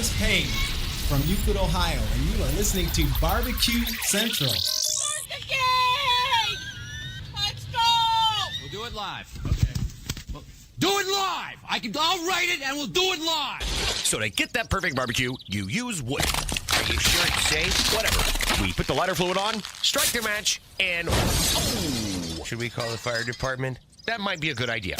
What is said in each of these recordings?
Wes Payne from Euclid, Ohio, and you are listening to BBQ Central. Start the game! Let's go! We'll do it live. Okay. Well, do it live! I'll write it and we'll do it live! So to get that perfect barbecue, you use wood. Are you sure it's safe? Whatever. We put the lighter fluid on, strike the match, and... Oh! Should we call the fire department? That might be a good idea.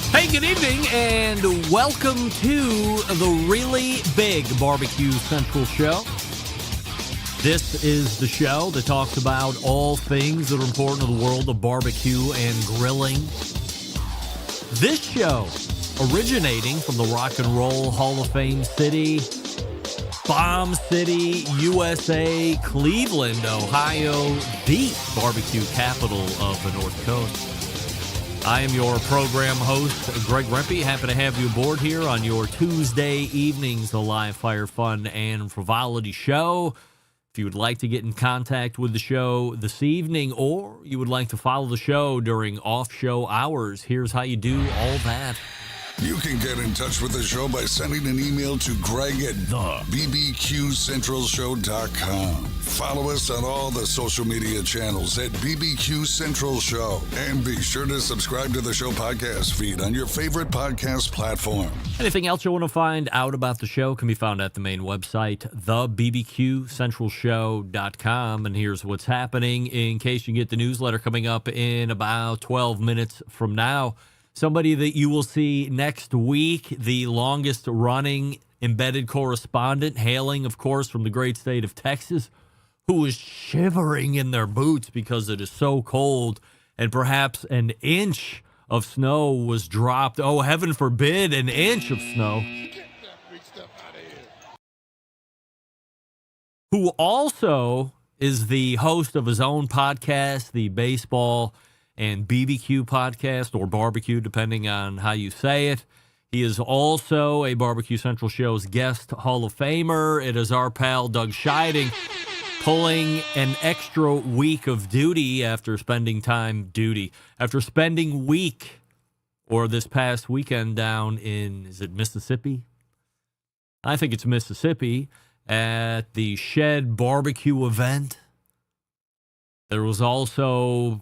Hey, good evening, and welcome to the really big BBQ Central show. This is the show that talks about all things that are important to the world of barbecue and grilling. This show, originating from the Rock and Roll Hall of Fame city, Bomb City, USA, Cleveland, Ohio, the barbecue capital of the North Coast. I am your program host, Greg Rempe. Happy to have you aboard here on your Tuesday evenings, the live fire fun and frivolity show. If you would like to get in contact with the show this evening, or you would like to follow the show during off-show hours, here's how you do all that. You can get in touch with the show by sending an email to Greg at BBQCentralShow.com. Follow us on all the social media channels at BBQ Central Show. And be sure to subscribe to the show podcast feed on your favorite podcast platform. Anything else you want to find out about the show can be found at the main website, thebbqcentralshow.com. And here's what's happening in case you get the newsletter coming up in about 12 minutes from now. Somebody that you will see next week, the longest-running embedded correspondent, hailing, of course, from the great state of Texas, who is shivering in their boots because it is so cold, and perhaps an inch of snow was dropped. Oh, heaven forbid, an inch of snow. Who also is the host of his own podcast, the Baseball and BBQ podcast, or barbecue, depending on how you say it. He is also a BBQ Central Show's guest Hall of Famer. It is our pal Doug Scheiding pulling an extra week of duty after spending week, or this past weekend down in, is it Mississippi? I think it's Mississippi, at the Shed Barbecue event. There was also,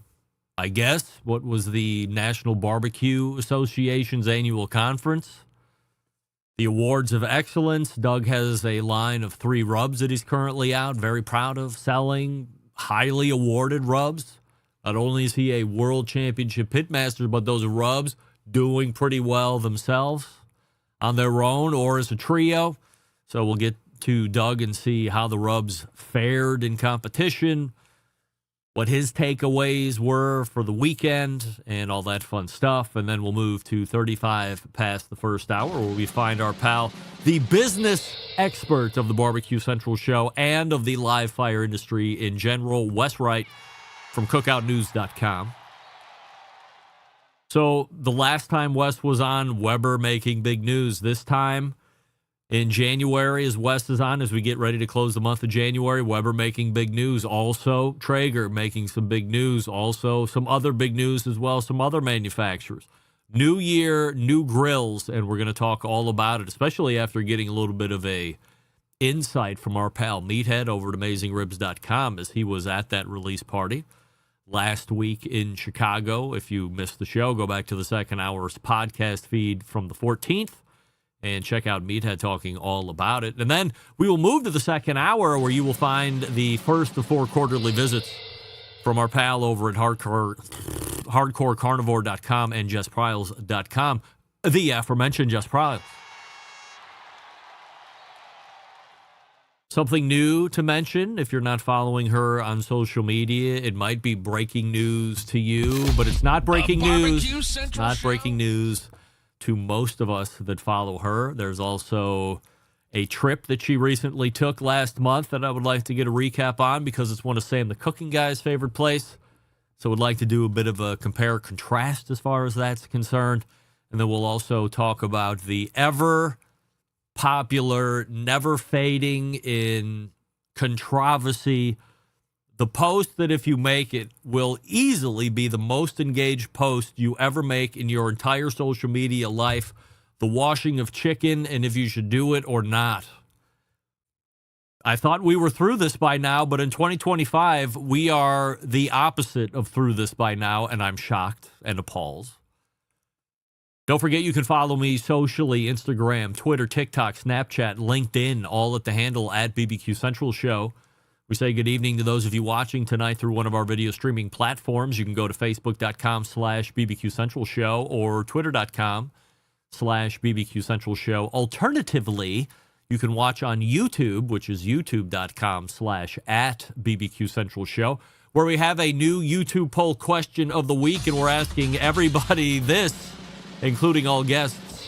I guess, what was the National Barbecue Association's annual conference. The Awards of Excellence. Doug has a line of 3 rubs that he's currently out. Very proud of selling highly awarded rubs. Not only is he a world championship pitmaster, but those rubs doing pretty well themselves on their own or as a trio. So we'll get to Doug and see how the rubs fared in competition, what his takeaways were for the weekend, and all that fun stuff. And then we'll move to 35 past the first hour, where we find our pal, the business expert of the BBQ Central show and of the live fire industry in general, Wes Wright from CookoutNews.com. So the last time Wes was on, Weber making big news. This time in January, as Wes is on, as we get ready to close the month of January, Weber making big news. Also, Traeger making some big news. Also, some other big news as well, some other manufacturers. New year, new grills, and we're going to talk all about it, especially after getting a little bit of a insight from our pal Meathead over at AmazingRibs.com as he was at that release party last week in Chicago. If you missed the show, go back to the second hour's podcast feed from the 14th. And check out Meathead talking all about it. And then we will move to the second hour, where you will find the first of 4 quarterly visits from our pal over at hardcorecarnivore.com and JessPriles.com, the aforementioned Jess Priles. Something new to mention, if you're not following her on social media, it might be breaking news to you, but it's not breaking news. Not breaking news to most of us that follow her. There's also a trip that she recently took last month that I would like to get a recap on because it's one of Sam the Cooking Guy's favorite place. So would like to do a bit of a compare contrast as far as that's concerned. And then we'll also talk about the ever popular, never fading in controversy, the post that if you make it will easily be the most engaged post you ever make in your entire social media life, the washing of chicken and if you should do it or not. I thought we were through this by now, but in 2025, we are the opposite of through this by now, and I'm shocked and appalled. Don't forget you can follow me socially, Instagram, Twitter, TikTok, Snapchat, LinkedIn, all at the handle at BBQ Central Show. We say good evening to those of you watching tonight through one of our video streaming platforms. You can go to facebook.com/BBQ Central Show or twitter.com/BBQ Central Show. Alternatively, you can watch on YouTube, which is youtube.com/@BBQ Central Show, where we have a new YouTube poll question of the week, and we're asking everybody this, including all guests.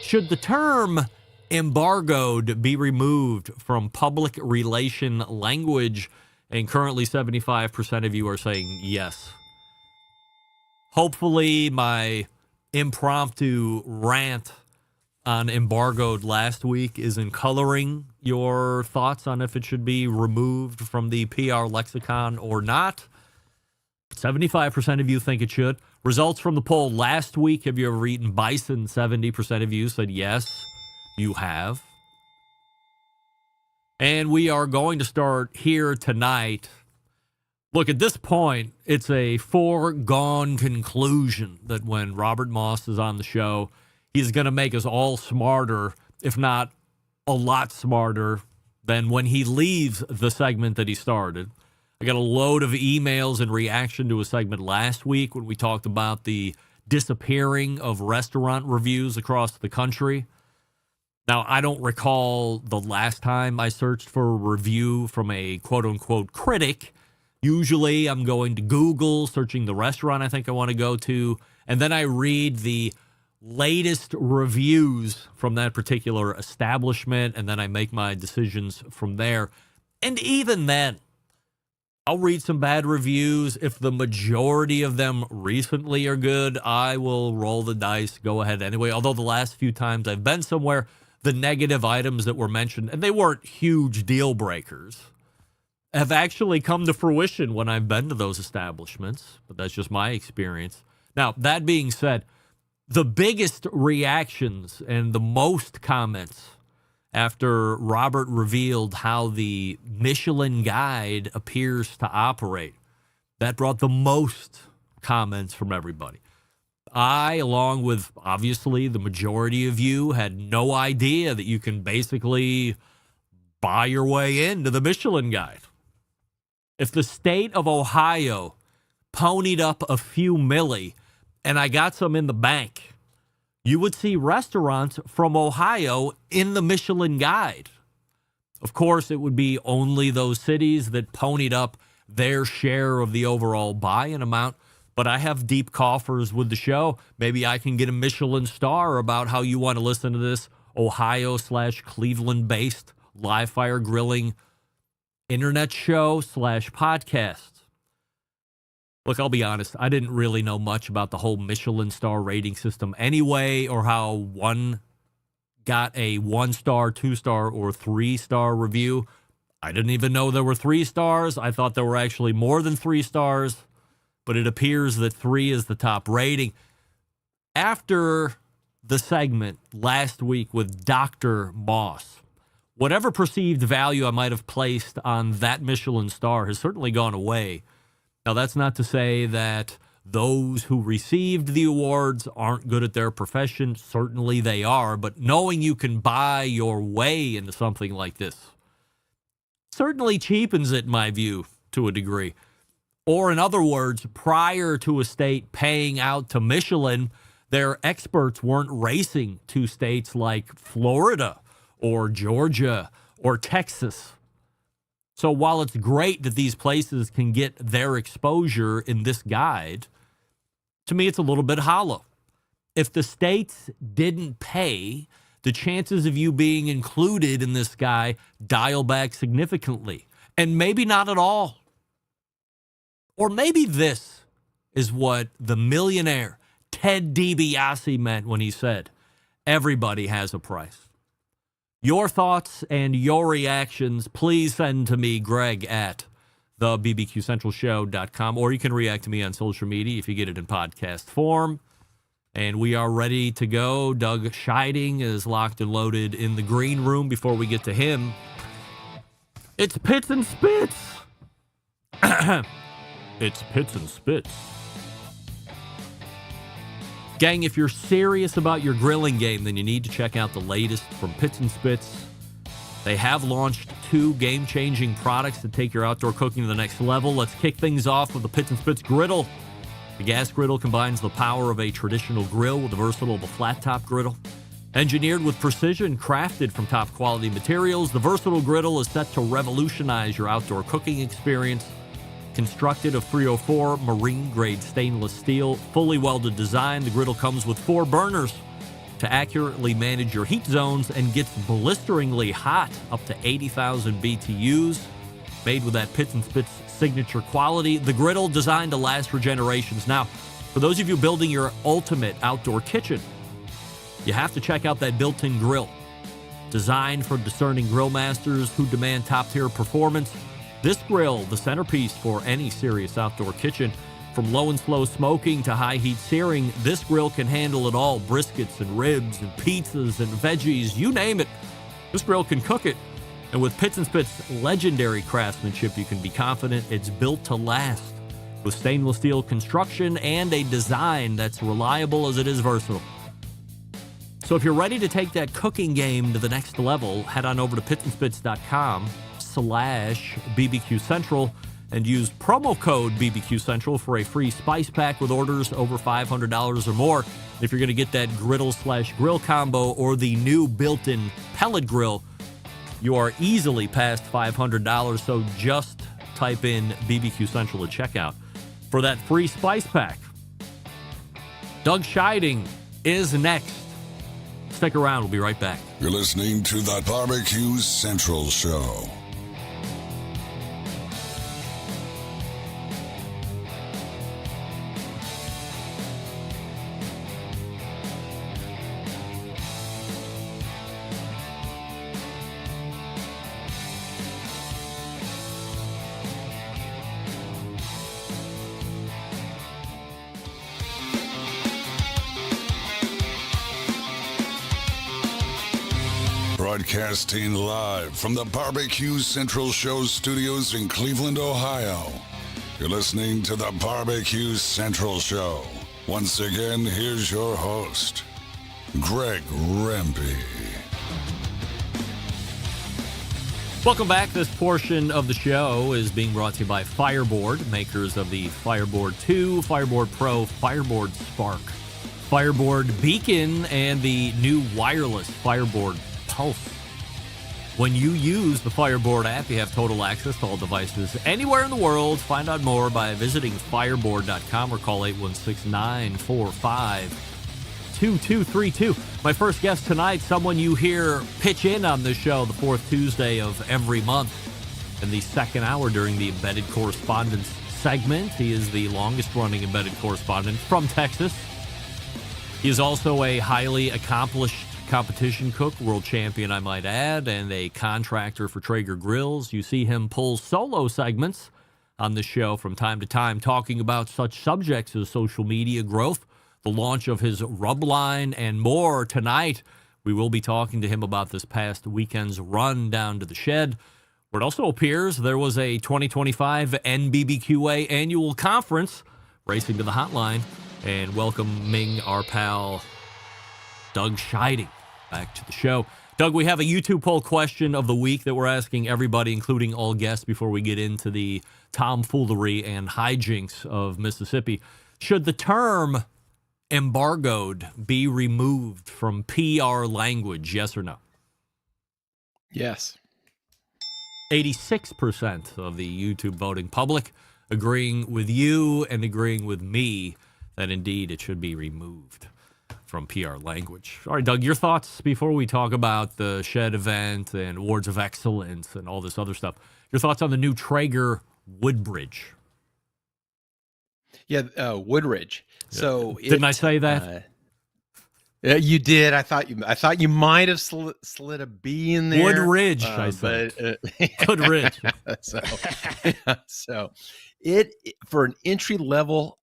Should the term embargoed be removed from public relation language? And currently 75% of you are saying yes. Hopefully my impromptu rant on embargoed last week isn't coloring your thoughts on if it should be removed from the PR lexicon or not. 75% of you think it should. Results from the poll last week, have you ever eaten bison? 70% of you said yes, you have. And we are going to start here tonight. Look, at this point, it's a foregone conclusion that when Robert Moss is on the show, he's going to make us all smarter, if not a lot smarter, than when he leaves the segment that he started. I got a load of emails in reaction to a segment last week when we talked about the disappearing of restaurant reviews across the country. Now, I don't recall the last time I searched for a review from a quote-unquote critic. Usually I'm going to Google, searching the restaurant I think I want to go to, and then I read the latest reviews from that particular establishment, and then I make my decisions from there. And even then, I'll read some bad reviews. If the majority of them recently are good, I will roll the dice, go ahead anyway. Although the last few times I've been somewhere, the negative items that were mentioned, and they weren't huge deal breakers, have actually come to fruition when I've been to those establishments. But that's just my experience. Now, that being said, the biggest reactions and the most comments after Robert revealed how the Michelin Guide appears to operate, that brought the most comments from everybody. I, along with obviously the majority of you, had no idea that you can basically buy your way into the Michelin Guide. If the state of Ohio ponied up a few milli and I got some in the bank, you would see restaurants from Ohio in the Michelin Guide. Of course, it would be only those cities that ponied up their share of the overall buy-in amount. But I have deep coffers with the show. Maybe I can get a Michelin star about how you want to listen to this Ohio/Cleveland-based live fire grilling internet show /podcast. Look, I'll be honest. I didn't really know much about the whole Michelin star rating system anyway, or how one got a 1-star, 2-star, or 3-star review. I didn't even know there were 3 stars. I thought there were actually more than 3 stars, but it appears that 3 is the top rating. After the segment last week with Dr. Moss, whatever perceived value I might have placed on that Michelin star has certainly gone away. Now, that's not to say that those who received the awards aren't good at their profession. Certainly they are. But knowing you can buy your way into something like this certainly cheapens it, in my view, to a degree. Or in other words, prior to a state paying out to Michelin, their experts weren't racing to states like Florida or Georgia or Texas. So while it's great that these places can get their exposure in this guide, to me it's a little bit hollow. If the states didn't pay, the chances of you being included in this guy dial back significantly. And maybe not at all. Or maybe this is what the millionaire Ted DiBiase meant when he said, everybody has a price. Your thoughts and your reactions, please send to me, Greg, at thebbqcentralshow.com, or you can react to me on social media if you get it in podcast form. And we are ready to go. Doug Scheiding is locked and loaded in the green room. Before we get to him, it's Pits and Spits. It's Pits and Spits. Gang, if you're serious about your grilling game, then you need to check out the latest from Pits and Spits. They have launched 2 game-changing products to take your outdoor cooking to the next level. Let's kick things off with the Pits and Spits griddle. The gas griddle combines the power of a traditional grill with the versatile of a flat-top griddle. Engineered with precision, crafted from top-quality materials, the versatile griddle is set to revolutionize your outdoor cooking experience. Constructed of 304 marine-grade stainless steel, fully welded design, the griddle comes with 4 burners to accurately manage your heat zones and gets blisteringly hot, up to 80,000 BTUs. Made with that Pits and Spits signature quality, the griddle designed to last for generations. Now, for those of you building your ultimate outdoor kitchen, you have to check out that built-in grill. Designed for discerning grill masters who demand top-tier performance, this grill, the centerpiece for any serious outdoor kitchen. From low and slow smoking to high heat searing, this grill can handle it all. Briskets and ribs and pizzas and veggies, you name it. This grill can cook it. And with Pits and Spits' legendary craftsmanship, you can be confident it's built to last. With stainless steel construction and a design that's reliable as it is versatile. So if you're ready to take that cooking game to the next level, head on over to pitsandspits.com/BBQ Central and use promo code BBQ Central for a free spice pack with orders over $500 or more. If you're going to get that griddle/grill combo or the new built-in pellet grill, you are easily past $500, so just type in BBQ Central at checkout for that free spice pack. Doug Scheiding is next. Stick around. We'll be right back. You're listening to the BBQ Central Show. Broadcasting live from the BBQ Central Show studios in Cleveland, Ohio. You're listening to the BBQ Central Show. Once again, here's your host, Greg Rempe. Welcome back. This portion of the show is being brought to you by Fireboard, makers of the Fireboard 2, Fireboard Pro, Fireboard Spark, Fireboard Beacon, and the new wireless Fireboard Pulse. When you use the Fireboard app, you have total access to all devices anywhere in the world. Find out more by visiting fireboard.com or call 816-945-2232. My first guest tonight, someone you hear pitch in on this show the fourth Tuesday of every month in the second hour during the Embedded Correspondence segment. He is the longest-running embedded correspondent from Texas. He is also a highly accomplished competition cook, world champion, I might add, and a contractor for Traeger grills. You see him pull solo segments on the show from time to time, talking about such subjects as social media growth, the launch of his rub line, and more. Tonight, we will be talking to him about this past weekend's run down to the shed, where it also appears there was a 2025 NBBQA annual conference, racing to the hotline and welcoming our pal Doug Scheiding back to the show. Doug, we have a YouTube poll question of the week that we're asking everybody, including all guests, before we get into the tomfoolery and hijinks of Mississippi. Should the term embargoed be removed from PR language, yes or no? Yes. 86% of the YouTube voting public agreeing with you and agreeing with me that indeed it should be removed from PR language. All right, Doug, your thoughts before we talk about the Shed event and Awards of Excellence and all this other stuff. Your thoughts on the new Traeger Woodbridge? Yeah, Woodridge. So Didn't I say that? Yeah, you did. I thought you might have slid a B in there. Woodridge, I said. Woodridge. So it for an entry level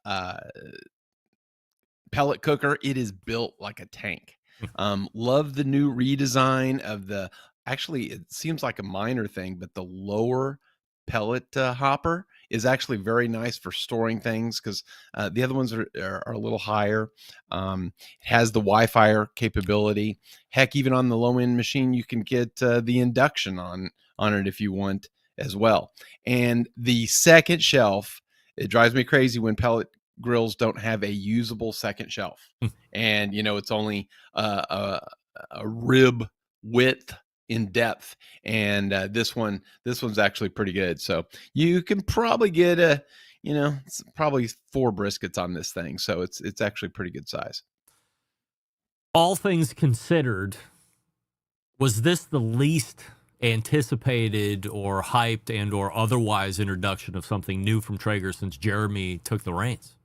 pellet cooker, it is built like a tank. Love the new redesign of the. Actually, it seems like a minor thing, but the lower pellet hopper is actually very nice for storing things because the other ones are a little higher. It has the Wi-Fi capability. Heck, even on the low-end machine, you can get the induction on it if you want as well. And the second shelf, it drives me crazy when pellet grills don't have a usable second shelf. And, it's only a rib width in depth, and this one's actually pretty good. So you can probably get it's probably 4 briskets on this thing, so it's actually pretty good size. All things considered, was this the least anticipated or hyped and or otherwise introduction of something new from Traeger since Jeremy took the reins?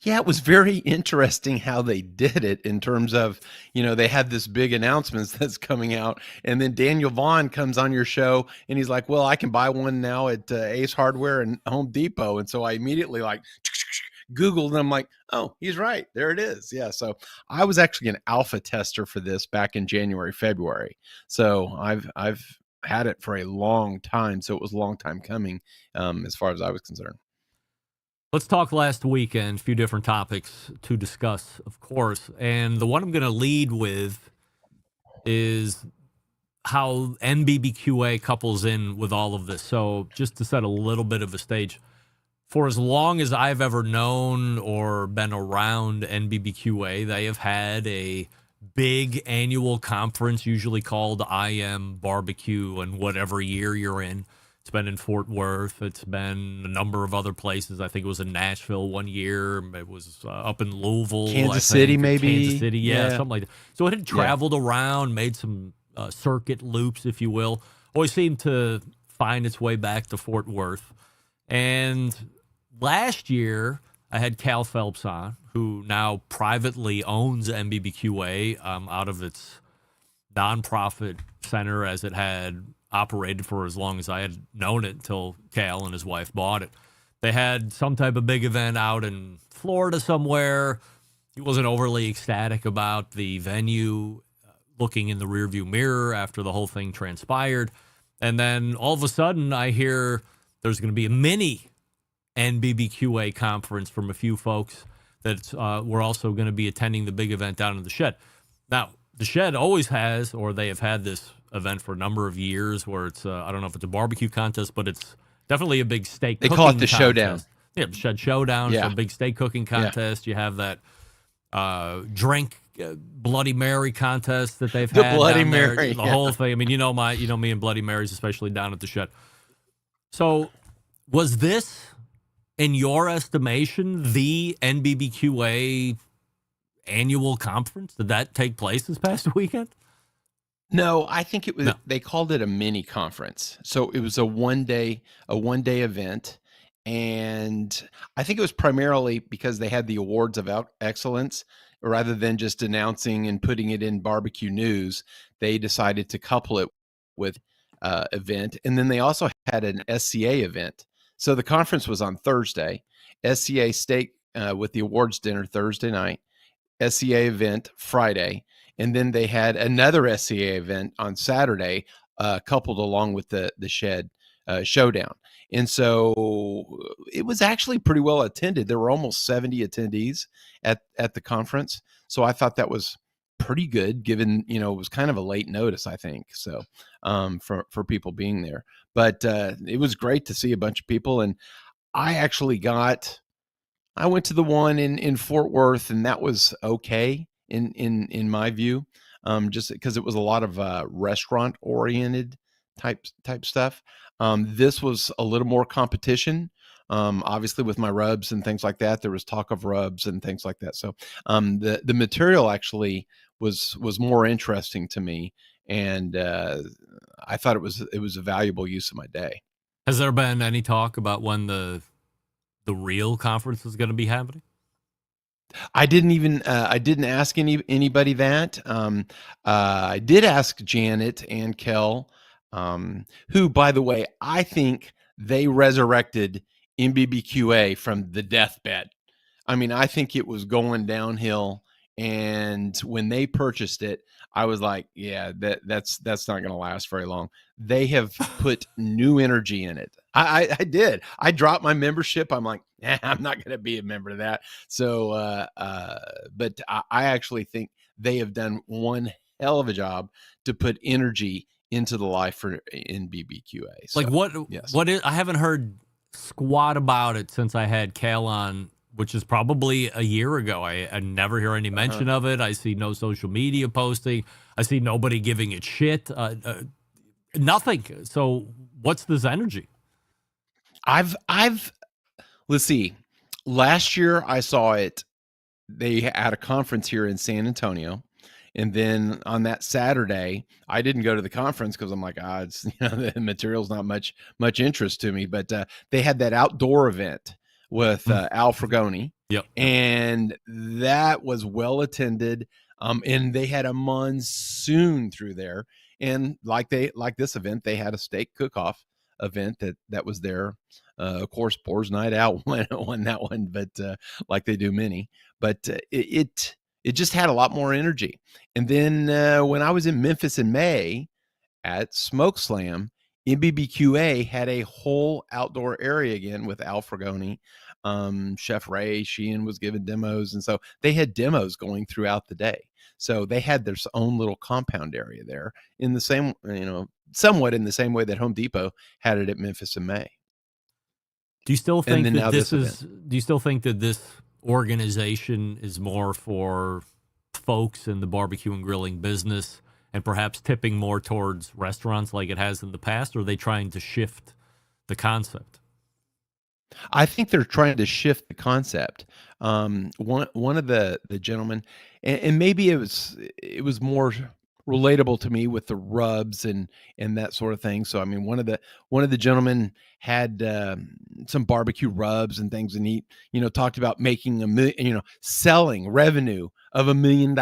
Yeah, it was very interesting how they did it in terms of, they had this big announcements that's coming out, and then Daniel Vaughn comes on your show and he's like, well, I can buy one now at Ace Hardware and Home Depot. And so I immediately Googled and I'm like, oh, he's right. There it is. Yeah. So I was actually an alpha tester for this back in January, February. So I've had it for a long time. So it was a long time coming as far as I was concerned. Let's talk last weekend, a few different topics to discuss, of course. And the one I'm going to lead with is how NBBQA couples in with all of this. So just to set a little bit of a stage, for as long as I've ever known or been around NBBQA, they have had a big annual conference, usually called IM Barbecue, and whatever year you're in. It's been in Fort Worth. It's been a number of other places. I think it was in Nashville one year. It was up in Louisville. Kansas City, maybe. Kansas City, yeah, something like that. So it had traveled around, made some circuit loops, if you will. Always seemed to find its way back to Fort Worth. And last year, I had Cal Phelps on, who now privately owns NBBQA out of its nonprofit center, as it had operated for as long as I had known it until Cal and his wife bought it. They had some type of big event out in Florida somewhere. He wasn't overly ecstatic about the venue, looking in the rearview mirror after the whole thing transpired. And then all of a sudden I hear there's going to be a mini NBBQA conference from a few folks that were also going to be attending the big event down in the Shed. Now, the Shed always has, or they have had this event for a number of years where it's, I don't know if it's a barbecue contest, but it's definitely a big steak cooking contest. They call it the Showdown. Yeah, Shed Showdown. Yeah. It's a big steak cooking contest. Yeah. You have that drink Bloody Mary contest that they've had. The Bloody down there. Mary. The whole thing. I mean, you know me and Bloody Marys, especially down at the Shed. So was this, in your estimation, the NBBQA annual conference? Did that take place this past weekend? No, I think it was. No. They called it a mini conference, so it was a one day event, and I think it was primarily because they had the Awards of Excellence, rather than just announcing and putting it in barbecue news. They decided to couple it with event, and then they also had an SCA event. So the conference was on Thursday, SCA steak with the awards dinner Thursday night, SCA event Friday. And then they had another SCA event on Saturday, coupled along with the Shed Showdown. And so it was actually pretty well attended. There were almost 70 attendees at the conference. So I thought that was pretty good, given, it was kind of a late notice, I think. So for people being there. But it was great to see a bunch of people. And I went to the one in Fort Worth, and that was okay. In my view, just because it was a lot of restaurant oriented type stuff. This was a little more competition. Obviously with my rubs and things like that, there was talk of rubs and things like that. So the material actually was more interesting to me, and I thought it was a valuable use of my day. Has there been any talk about when the real conference is going to be happening? I didn't ask anybody that. I did ask Janet and Kel, who, by the way, I think they resurrected NBBQA from the deathbed. I mean, I think it was going downhill, and when they purchased it, I was like, yeah, that's not going to last very long. They have put new energy in it. I did. I dropped my membership. I'm like, I'm not going to be a member of that. So, but I actually think they have done one hell of a job to put energy into the life for NBBQA. So, Like what? Yes. What is? I haven't heard squat about it since I had Cal on, which is probably a year ago. I never hear any mention of it. I see no social media posting. I see nobody giving it shit. Nothing. So what's this energy? Let's see. Last year I saw it. They had a conference here in San Antonio. And then on that Saturday, I didn't go to the conference because I'm like, it's, the material's not much interest to me. But they had that outdoor event with Al Fragoni. Yep. And that was well attended. And they had a monsoon through there. And like this event, they had a steak cook-off event that was there. Of course, Boar's Night Out won that one, but like they do many. But it just had a lot more energy. And then when I was in Memphis in May at Smoke Slam, NBBQA had a whole outdoor area again with Al Fragoni. Chef Ray Sheehan was giving demos. And so they had demos going throughout the day. So they had their own little compound area there in the same, somewhat in the same way that Home Depot had it at Memphis in May. Do you still think then that now this this is? Do you still think that this organization is more for folks in the barbecue and grilling business, and perhaps tipping more towards restaurants like it has in the past, or are they trying to shift the concept? I think they're trying to shift the concept. One of the gentlemen, and maybe it was more relatable to me with the rubs and that sort of thing. So I mean, one of the gentlemen had some barbecue rubs and things, and he talked about making selling revenue of $1 million,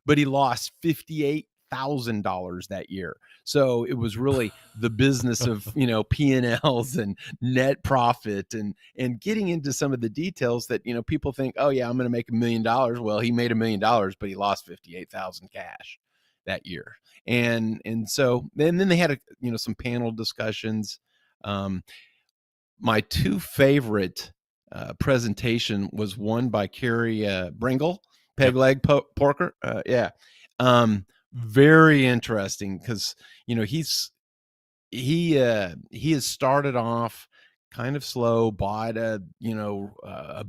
but he lost $58,000 that year. So it was really the business of P&Ls and net profit and getting into some of the details that people think, oh yeah, I'm going to make $1 million. Well, he made $1 million, but he lost 58,000 cash that year. And so then they had some panel discussions. My two favorite presentation was one by Carrie Bringle, Peg Leg Porker. Very interesting because he has started off kind of slow, bought a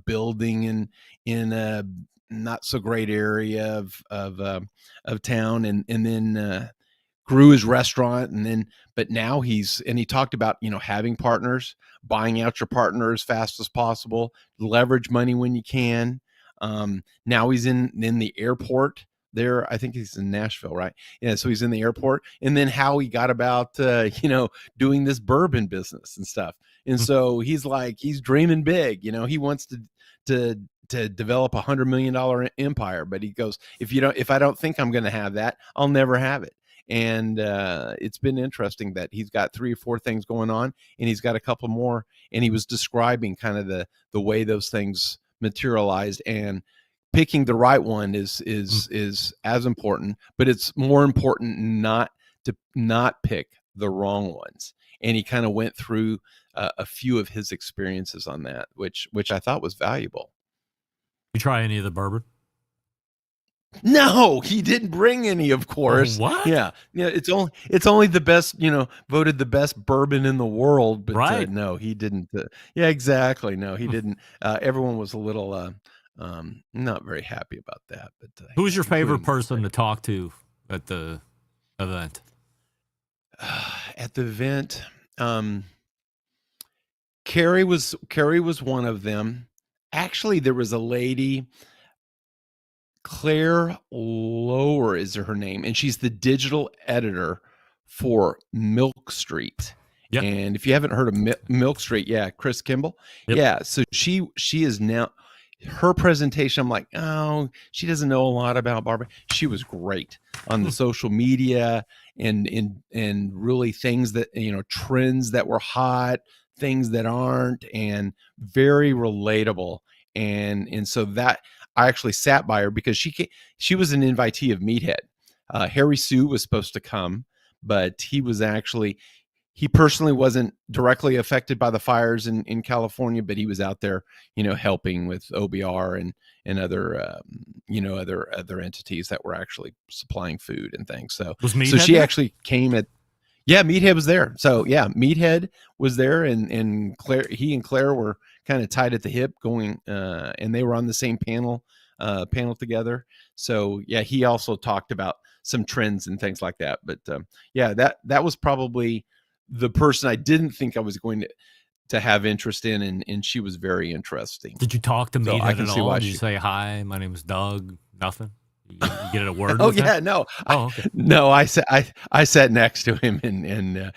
building in a not so great area of town, and then grew his restaurant, but now he talked about having partners, buying out your partner as fast as possible, leverage money when you can. Now he's in the airport there. I think he's in Nashville, right? Yeah. So he's in the airport, and then how he got about, doing this bourbon business and stuff. And so he's dreaming big, he wants to develop $100 million empire, but he goes, if I don't think I'm going to have that, I'll never have it. And it's been interesting that he's got 3 or 4 things going on, and he's got a couple more, and he was describing kind of the way those things materialized, and picking the right one is as important, but it's more important not to pick the wrong ones. And he kind of went through a few of his experiences on that, which I thought was valuable. You try any of the bourbon? No, he didn't bring any, of course. What? Yeah. It's only the best, voted the best bourbon in the world. But right. No, he didn't. Yeah, exactly. No, he didn't. Everyone was a little not very happy about that. But who's your favorite person to talk to at the event? At the event, Carrie was one of them. Actually, there was a lady, Claire Lower is her name, and she's the digital editor for Milk Street. Yep. And if you haven't heard of Milk Street, yeah, Chris Kimball. Yep. Yeah, so she is now, her presentation, I'm like, oh, she doesn't know a lot about barbecue. She was great on the social media and really things that, trends that were hot, things that aren't, and very relatable. And so that I actually sat by her because she was an invitee of Meathead. Harry Sue was supposed to come, but he personally wasn't directly affected by the fires in California, but he was out there, helping with OBR and other, other entities that were actually supplying food and things. So she there? actually came yeah, Meathead was there. So yeah, Meathead was there, and Claire, he and Claire were kind of tied at the hip going, and they were on the same panel together. So yeah, he also talked about some trends and things like that. But yeah, that was probably the person I didn't think I was going to have interest in, and she was very interesting. Did you talk to Meathead at all? Did you she say, hi, my name is Doug? Nothing? You get a word? Oh with yeah, him? no. Okay. No, I sat next to him and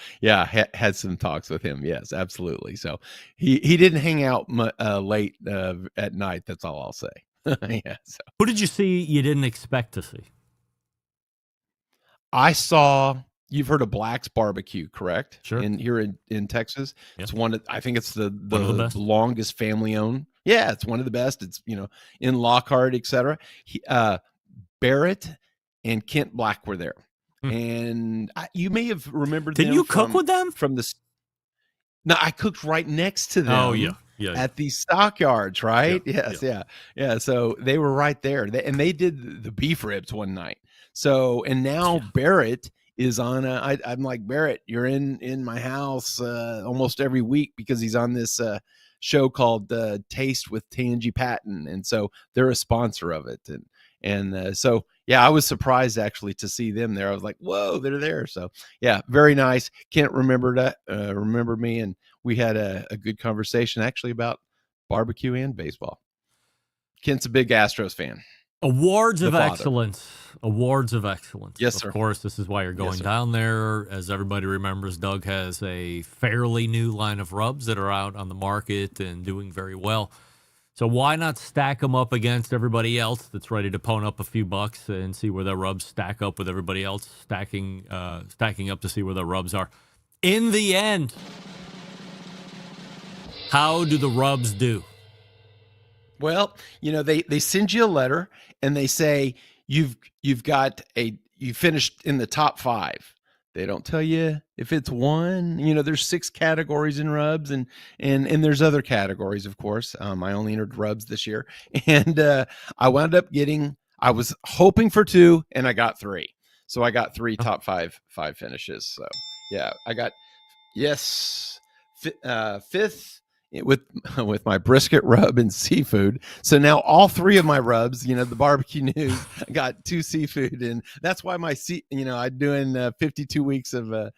had some talks with him. Yes, absolutely. So he didn't hang out late at night. That's all I'll say. Yeah. So Who did you see you didn't expect to see? I saw. You've heard of Black's Barbecue, correct? Sure. Here in Texas, Yep. It's one. I think it's the One of the best? longest family owned. Yeah, it's one of the best. It's in Lockhart, etc. Barrett and Kent Black were there, and you may have remembered. Did them you cook with them? from the? No, I cooked right next to them. Oh yeah. At the stockyards, right? Yeah, Yes, yeah. So they were right there, and they did the beef ribs one night. So and now Barrett is on. I'm like, Barrett, you're in my house almost every week because he's on this show called Taste with Tangi Patton, and so they're a sponsor of it, and so yeah, I was surprised actually to see them there. I was like, whoa, they're there. So yeah, very nice. Kent remember me, and we had a good conversation actually about barbecue and baseball. Kent's a big Astros fan. Awards of excellence. Yes, of sir. Of course, this is why you're going Yes, sir. down there. As everybody remembers, Doug has a fairly new line of rubs that are out on the market and doing very well. So why not stack them up against everybody else that's ready to pony up a few bucks and see where their rubs stack up with everybody else stacking up to see where their rubs are. In the end, how do the rubs do? Well, they send you a letter and they say you finished in the top 5. They don't tell you if it's one. There's 6 categories in rubs, and there's other categories, of course. I only entered rubs this year, and I wound up getting. I was hoping for 2, and I got 3. So I got 3 top 5 finishes. So yeah, I got fifth with my brisket rub and seafood. So now all 3 of my rubs, the barbecue news, I got 2 seafood, and that's why I'm doing 52 weeks of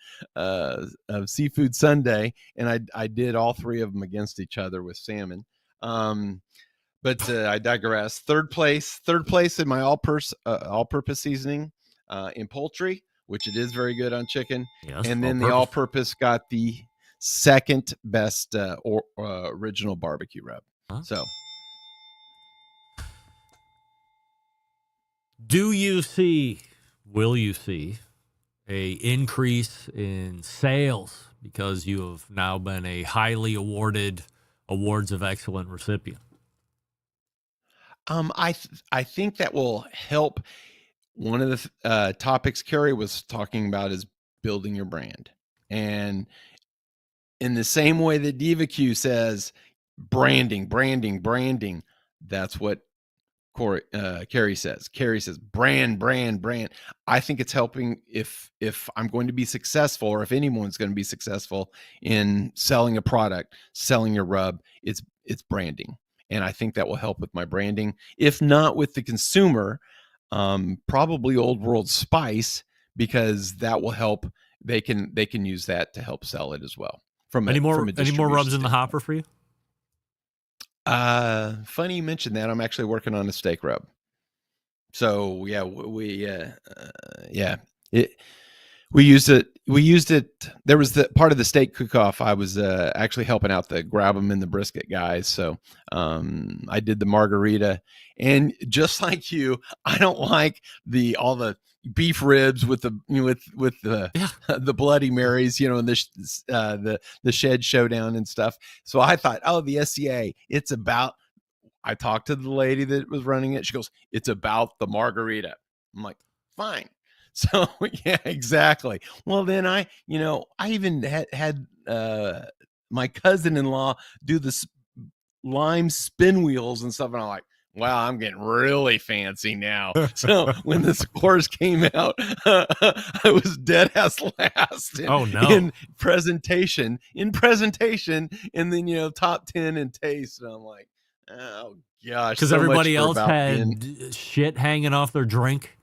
seafood Sunday, and I did all 3 of them against each other with salmon. But I digress. Third place in my all-purpose seasoning in poultry, which it is very good on chicken. Yes, and then the all-purpose got the second best original barbecue rub. Huh? So will you see a increase in sales because you have now been a highly awarded Awards of Excellence recipient? I think that will help. One of the topics Carrie was talking about is building your brand. And in the same way that BBQ says branding, that's what Carrie says. Carrie says brand. I think it's helping if I'm going to be successful, or if anyone's going to be successful in selling a product, selling your rub, it's branding. And I think that will help with my branding. If not with the consumer, probably Old World Spice, because that will help. They can use that to help sell it as well. Any more rubs in the standpoint. hopper for you? Funny you mentioned that. I'm actually working on a steak rub. So yeah, we used it. There was the part of the steak cook-off. I was actually helping out the grab them in the brisket guys. So I did the margarita, and just like you, I don't like all the beef ribs with the the Bloody Marys, and the Shed Showdown and stuff. So I thought, the SCA, it's about. I talked to the lady that was running it. She goes, "It's about the margarita." I'm like, fine. So yeah, exactly. Well, then I even had my cousin-in-law do the lime spin wheels and stuff, and I'm like, wow, I'm getting really fancy now. So when the scores came out, I was dead ass last in presentation, and then top 10 in taste, and I'm like, oh gosh, because everybody else had shit hanging off their drink.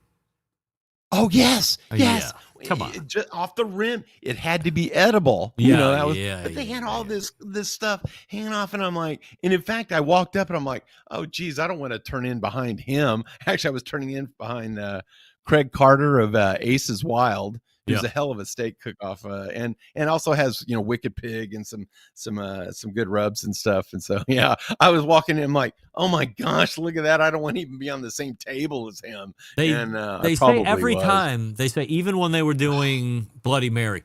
Oh yes. Yeah. Come on, just off the rim. It had to be edible. But they had all this stuff hanging off, and I'm like, and in fact, I walked up and I'm like, oh geez, I don't want to turn in behind him. Actually, I was turning in behind Craig Carter of Aces Wild, who's a hell of a steak cook-off, and also has Wicked Pig and some good rubs and stuff. And so yeah, I was walking in, I'm like, oh my gosh, look at that! I don't want to even be on the same table as him. They say every time, they say, even when they were doing Bloody Mary,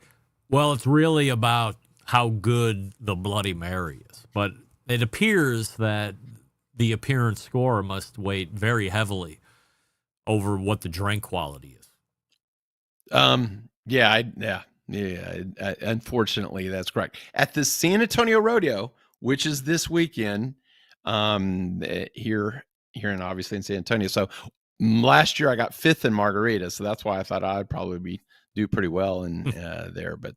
well, it's really about how good the Bloody Mary is. But it appears that the appearance score must weight very heavily over what the drink quality is. Unfortunately, that's correct. At the San Antonio Rodeo, which is this weekend, here obviously in San Antonio. So last year I got 5th in margarita, so that's why I thought I'd probably do pretty well in there. But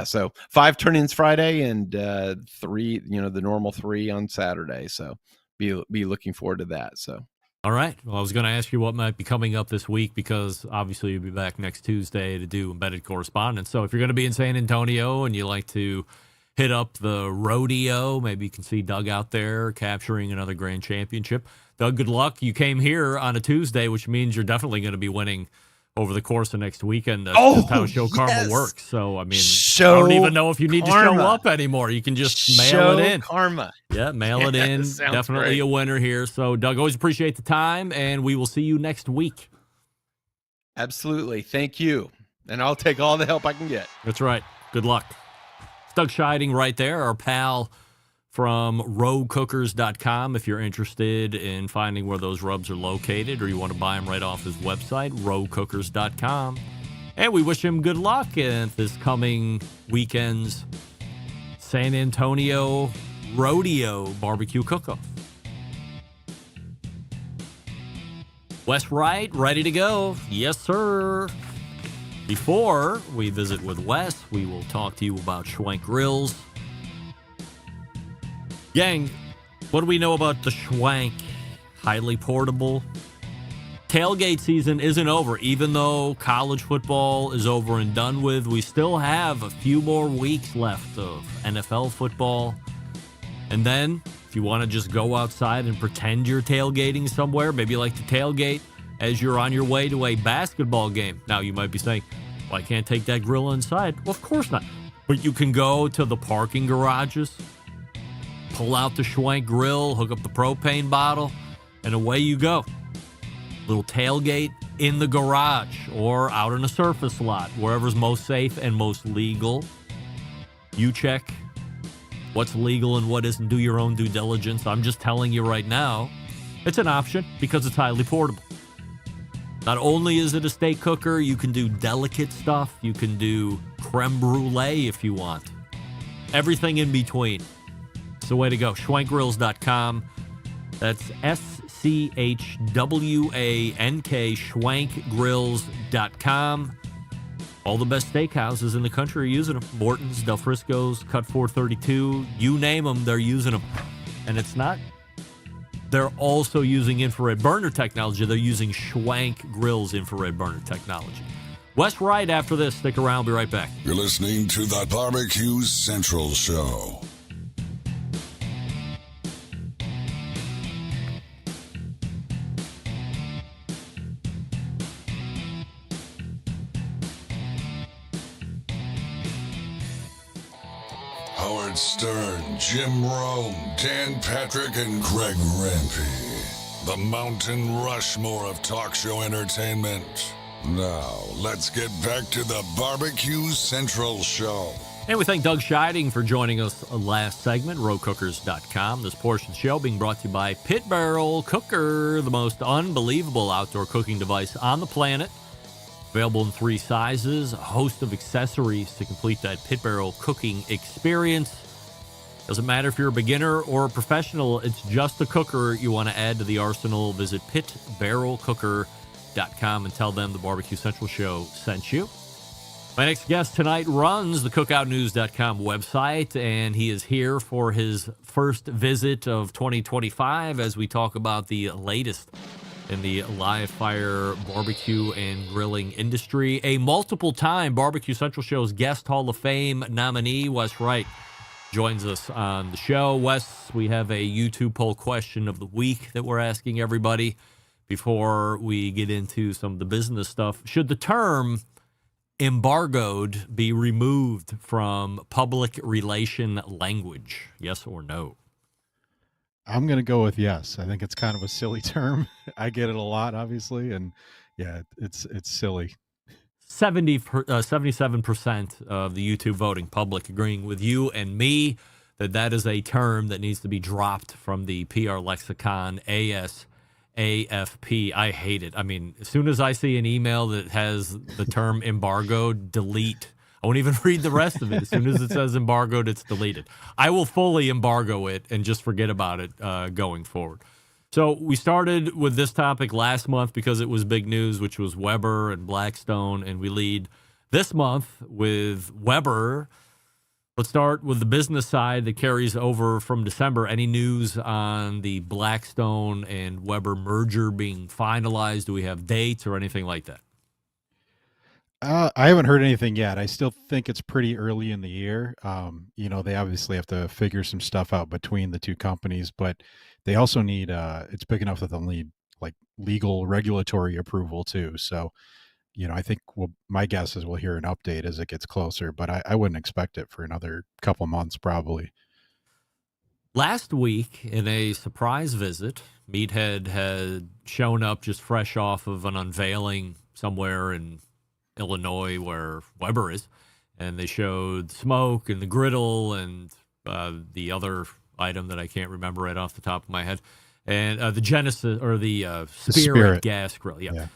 so 5 turn-ins Friday and 3, the normal 3 on Saturday. So be looking forward to that. So. All right. Well, I was going to ask you what might be coming up this week, because obviously you'll be back next Tuesday to do embedded correspondence. So if you're going to be in San Antonio and you like to hit up the rodeo, maybe you can see Doug out there capturing another grand championship. Doug, good luck. You came here on a Tuesday, which means you're definitely going to be winning over the course of next weekend. That's just how Show Karma works. So, I mean, I don't even know if you need to show up anymore. You can just mail it in. Karma. Yeah, mail it in. Definitely great. A winner here. So, Doug, always appreciate the time, and we will see you next week. Absolutely. Thank you. And I'll take all the help I can get. That's right. Good luck. It's Doug Scheiding right there, our pal from rowcookers.com. If you're interested in finding where those rubs are located, or you want to buy them right off his website, rowcookers.com. And we wish him good luck at this coming weekend's San Antonio Rodeo Barbecue Cook-Off. Wes Wright, ready to go. Yes, sir. Before we visit with Wes, we will talk to you about Schwenk Grills. Gang, what do we know about the Schwenk? Highly portable. Tailgate season isn't over. Even though college football is over and done with, we still have a few more weeks left of NFL football. And then, if you want to just go outside and pretend you're tailgating somewhere, maybe you like to tailgate as you're on your way to a basketball game. Now, you might be saying, well, I can't take that grill inside. Well, of course not. But you can go to the parking garages, pull out the Schwenk grill, hook up the propane bottle, and away you go. Little tailgate in the garage or out in a surface lot, wherever's most safe and most legal. You check what's legal and what isn't. Do your own due diligence. I'm just telling you right now, it's an option because it's highly portable. Not only is it a steak cooker, you can do delicate stuff. You can do creme brulee if you want. Everything in between. It's the way to go. Schwenkgrills.com. That's SCHWANK, Schwenkgrills.com. All the best steakhouses in the country are using them. Morton's, Del Frisco's, Cut 432. You name them, they're using them. And it's not they're also using infrared burner technology. They're using Schwank Grill's infrared burner technology. Wes Wright after this. Stick around. We'll be right back. You're listening to the Barbecue Central Show. Howard Stern, Jim Rome, Dan Patrick, and Greg Rempe. The Mountain Rushmore of talk show entertainment. Now, let's get back to the Barbecue Central Show. And we thank Doug Scheiding for joining us last segment, rowcookers.com. This portion of the show being brought to you by Pit Barrel Cooker, the most unbelievable outdoor cooking device on the planet. Available in 3 sizes, a host of accessories to complete that Pit Barrel cooking experience. Doesn't matter if you're a beginner or a professional, it's just a cooker you want to add to the arsenal. Visit pitbarrelcooker.com and tell them the Barbecue Central Show sent you. My next guest tonight runs the cookoutnews.com website, and he is here for his first visit of 2025 as we talk about the latest in the live fire barbecue and grilling industry. A multiple-time Barbecue Central Show's Guest Hall of Fame nominee, Wes Wright, joins us on the show. Wes, we have a YouTube poll question of the week that we're asking everybody before we get into some of the business stuff. Should the term embargoed be removed from public relation language? Yes or no? I'm going to go with yes. I think it's kind of a silly term. I get it a lot, obviously, and yeah, it's silly. 77% of the YouTube voting public agreeing with you and me that is a term that needs to be dropped from the PR lexicon, ASAFP. I hate it. I mean, as soon as I see an email that has the term embargoed, delete. I won't even read the rest of it. As soon as it says embargoed, it's deleted. I will fully embargo it and just forget about it going forward. So we started with this topic last month because it was big news, which was Weber and Blackstone, and we lead this month with Weber. Let's start with the business side that carries over from December. Any news on the Blackstone and Weber merger being finalized? Do we have dates or anything like that? I haven't heard anything yet. I still think it's pretty early in the year. They obviously have to figure some stuff out between the two companies, but they also need, it's big enough that they'll need like legal regulatory approval too. So, I think my guess is we'll hear an update as it gets closer, but I wouldn't expect it for another couple months probably. Last week, in a surprise visit, Meathead had shown up just fresh off of an unveiling somewhere in Illinois where Weber is, and they showed smoke and the griddle and the other item that I can't remember right off the top of my head, and the Genesis or the Spirit gas grill. Yeah.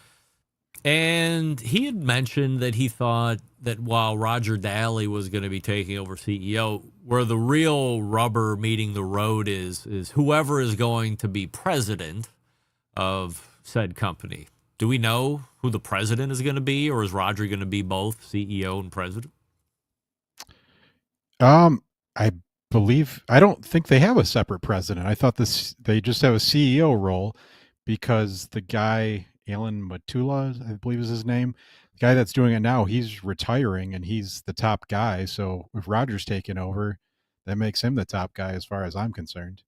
And he had mentioned that he thought that while Roger Daly was going to be taking over CEO, where the real rubber meeting the road is whoever is going to be president of said company. Do we know who the president is going to be, or is Roger going to be both CEO and president? I don't think they have a separate president. I thought they just have a CEO role because the guy, Alan Matula, I believe is his name, the guy that's doing it now, he's retiring and he's the top guy. So if Roger's taking over, that makes him the top guy as far as I'm concerned.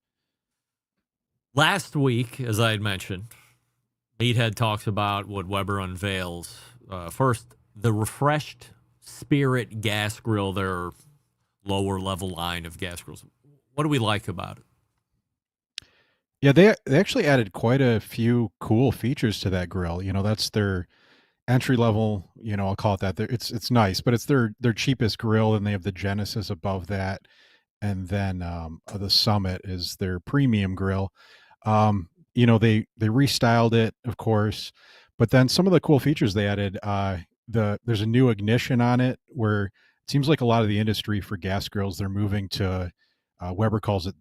Last week, as I had mentioned, Meathead talks about what Weber unveils. First, the refreshed Spirit gas grill, their lower level line of gas grills. What do we like about it? Yeah, they actually added quite a few cool features to that grill. That's their entry level, I'll call it that. It's nice, but it's their cheapest grill, and they have the Genesis above that. And then the Summit is their premium grill. They restyled it, of course, but then some of the cool features they added, there's a new ignition on it where it seems like a lot of the industry for gas grills, they're moving to, Weber calls it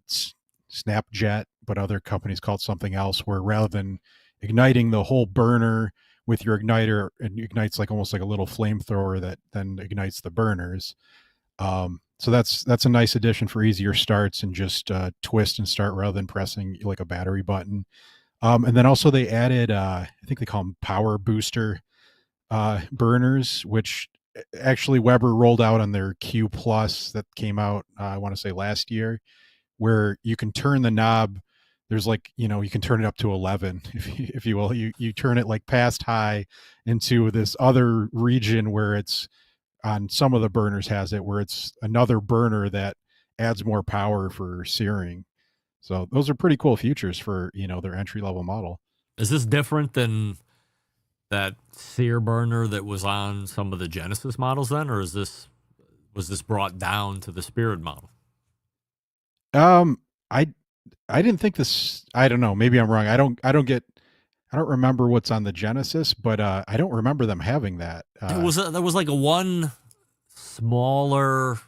Snapjet, but other companies call it something else, where rather than igniting the whole burner with your igniter, it ignites like almost like a little flamethrower that then ignites the burners. So that's a nice addition for easier starts and just twist and start rather than pressing like a battery button. And then also they added, I think they call them power booster burners, which actually Weber rolled out on their Q Plus that came out, I want to say last year, where you can turn the knob. There's like, you can turn it up to 11, if you will. You turn it like past high into this other region where it's on some of the burners has it, where it's another burner that adds more power for searing. So those are pretty cool features for, their entry level model. Is this different than that sear burner that was on some of the Genesis models then, or was this brought down to the Spirit model? I didn't think this. I don't know. Maybe I'm wrong. I don't remember what's on the Genesis, but I don't remember them having that. There was like a one smaller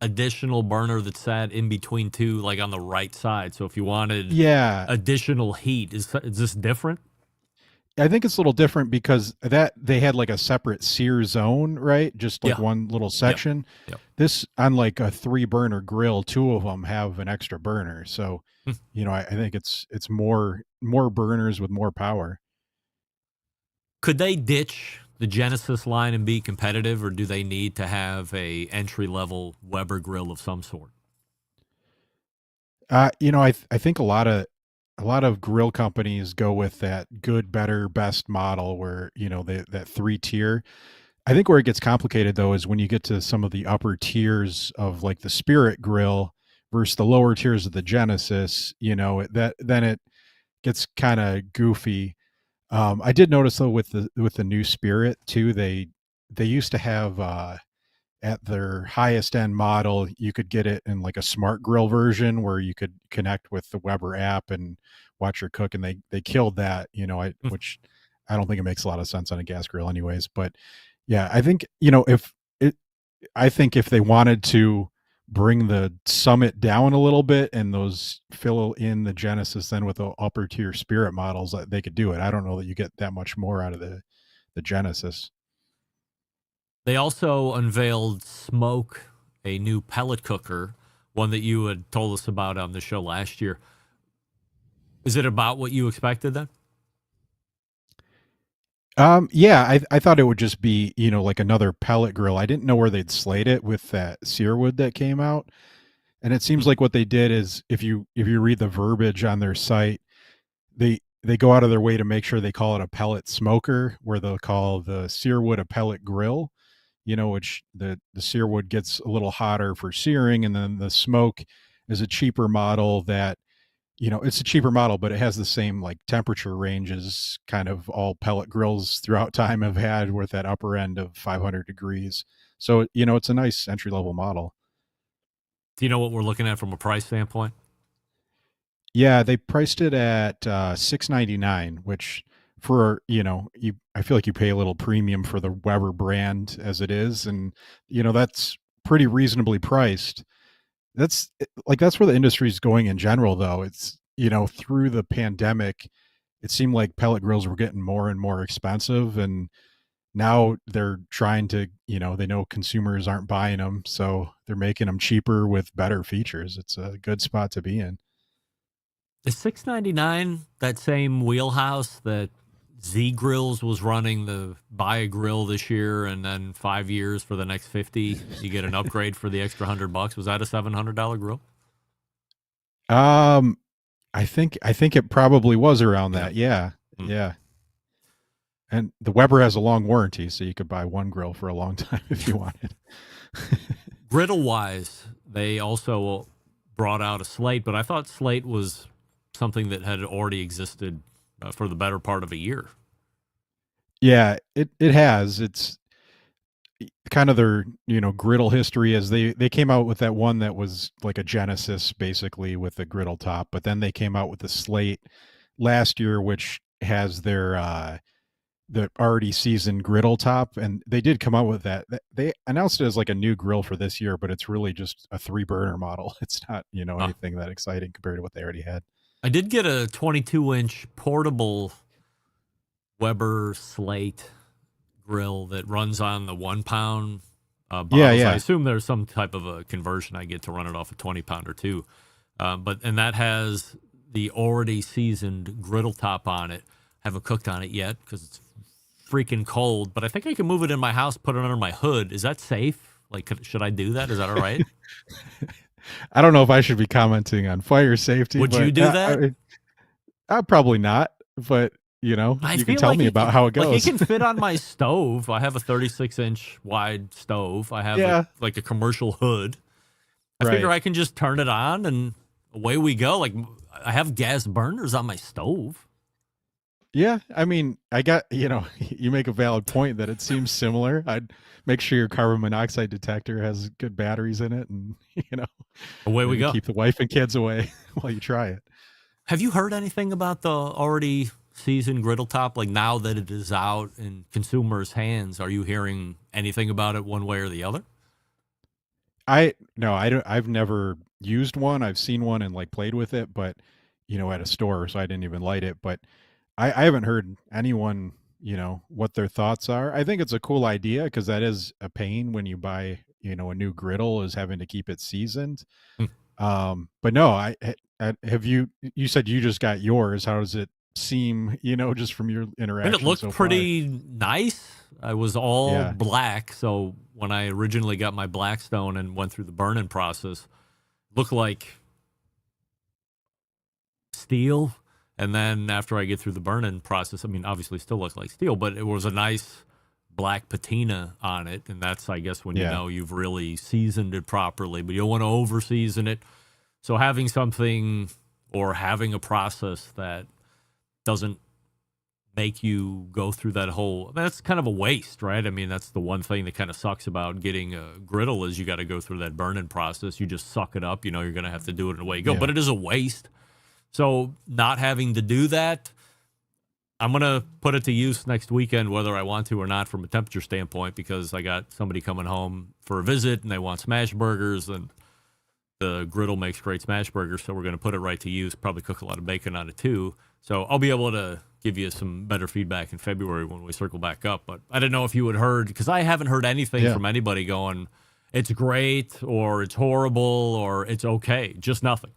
additional burner that sat in between two, like on the right side. So if you wanted additional heat, is this different? I think it's a little different because that they had like a separate sear zone, right? Just like one little section. Yep. This, on like a 3-burner grill, 2 of them have an extra burner. So, I think it's more burners with more power. Could they ditch the Genesis line and be competitive, or do they need to have a entry level Weber grill of some sort? I think a lot of grill companies go with that good, better, best model where, that 3-tier. I think where it gets complicated though is when you get to some of the upper tiers of like the Spirit grill versus the lower tiers of the Genesis, then it gets kind of goofy. I did notice though with the new Spirit too, they used to have at their highest end model, you could get it in like a smart grill version where you could connect with the Weber app and watch your cook, and they killed that, which I don't think it makes a lot of sense on a gas grill anyways. But yeah, I think, if they wanted to bring the Summit down a little bit and those fill in the Genesis then with the upper tier Spirit models, they could do it. I don't know that you get that much more out of the Genesis. They also unveiled Smoke, a new pellet cooker, one that you had told us about on the show last year. Is it about what you expected then? Yeah, I thought it would just be, like another pellet grill. I didn't know where they'd slate it with that Searwood that came out. And it seems like what they did is if you read the verbiage on their site, they go out of their way to make sure they call it a pellet smoker, where they'll call the Searwood a pellet grill, which the Searwood gets a little hotter for searing, and then the Smoke is a cheaper model that, it's a cheaper model, but it has the same like temperature range as kind of all pellet grills throughout time have had, with that upper end of 500 degrees. So, it's a nice entry level model. Do you know what we're looking at from a price standpoint? Yeah, they priced it at $699, which for, I feel like you pay a little premium for the Weber brand as it is. And, that's pretty reasonably priced. That's where the industry is going in general, though. It's, through the pandemic, it seemed like pellet grills were getting more and more expensive. And now they're trying to, they know consumers aren't buying them. So they're making them cheaper with better features. It's a good spot to be in. Is $699 that same wheelhouse that Z Grills was running? The buy a grill this year and then 5 years for the next 50, you get an upgrade for the extra $100. Was that a $700 grill? I think it probably was around that. Yeah. Yeah. And the Weber has a long warranty, so you could buy one grill for a long time if you wanted. Griddle wise, they also brought out a slate, but I thought slate was something that had already existed for the better part of a year. Yeah, it has. It's kind of their, griddle history as they came out with that one that was like a Genesis basically with the griddle top, but then they came out with the slate last year, which has their the already seasoned griddle top, and they did come out with that. They announced it as like a new grill for this year, but it's really just a 3-burner model. It's not, anything that exciting compared to what they already had. I did get a 22-inch portable Weber slate grill that runs on the 1-pound bottles. yeah. I assume there's some type of a conversion I get to run it off a 20-pound or two. And that has the already seasoned griddle top on it. Haven't cooked on it yet because it's freaking cold, but I think I can move it in my house, put it under my hood. Is that safe? Like, should I do that? Is that all right? I don't know if I should be commenting on fire safety. Would but you do that? I probably not, but you I can feel tell like me about how it Like goes. it can fit on my stove. I have a 36-inch wide stove. I have Yeah. like a commercial hood. I Right. figure I can just turn it on and away we go. Like I have gas burners on my stove. Yeah, I mean, I got, you make a valid point that it seems similar. I'd make sure your carbon monoxide detector has good batteries in it and, Away we maybe go. keep the wife and kids away while you try it. Have you heard anything about the already seasoned griddle top? Like now that it is out in consumers' hands, are you hearing anything about it one way or the other? No, I don't, I've never used one. I've seen one and like played with it, but, at a store, so I didn't even light it. But I haven't heard anyone, what their thoughts are. I think it's a cool idea because that is a pain when you buy, a new griddle is having to keep it seasoned. But no, have you said you just got yours. How does it seem, just from your And interaction it looked so pretty nice. I was all Yeah. black, so when I originally got my Blackstone and went through the burning process, it looked like steel. And then after I get through the burning process, I mean, obviously still looks like steel, but it was a nice black patina on it. And that's, I guess, when you Yeah. know you've really seasoned it properly, but you don't want to over season it. So having something or having a process that doesn't make you go through that whole, I mean, that's kind of a waste, right? I mean, that's the one thing that kind of sucks about getting a griddle is you got to go through that burning process. You just suck it up. You're going to have to do it in a way you go, Yeah. but it is a waste. So not having to do that, I'm going to put it to use next weekend, whether I want to or not from a temperature standpoint, because I got somebody coming home for a visit and they want smash burgers, and the griddle makes great smash burgers. So we're going to put it right to use, probably cook a lot of bacon on it too. So I'll be able to give you some better feedback in February when we circle back up. But I didn't know if you had heard, because I haven't heard anything Yeah. from anybody going, it's great or it's horrible or it's okay. Just nothing.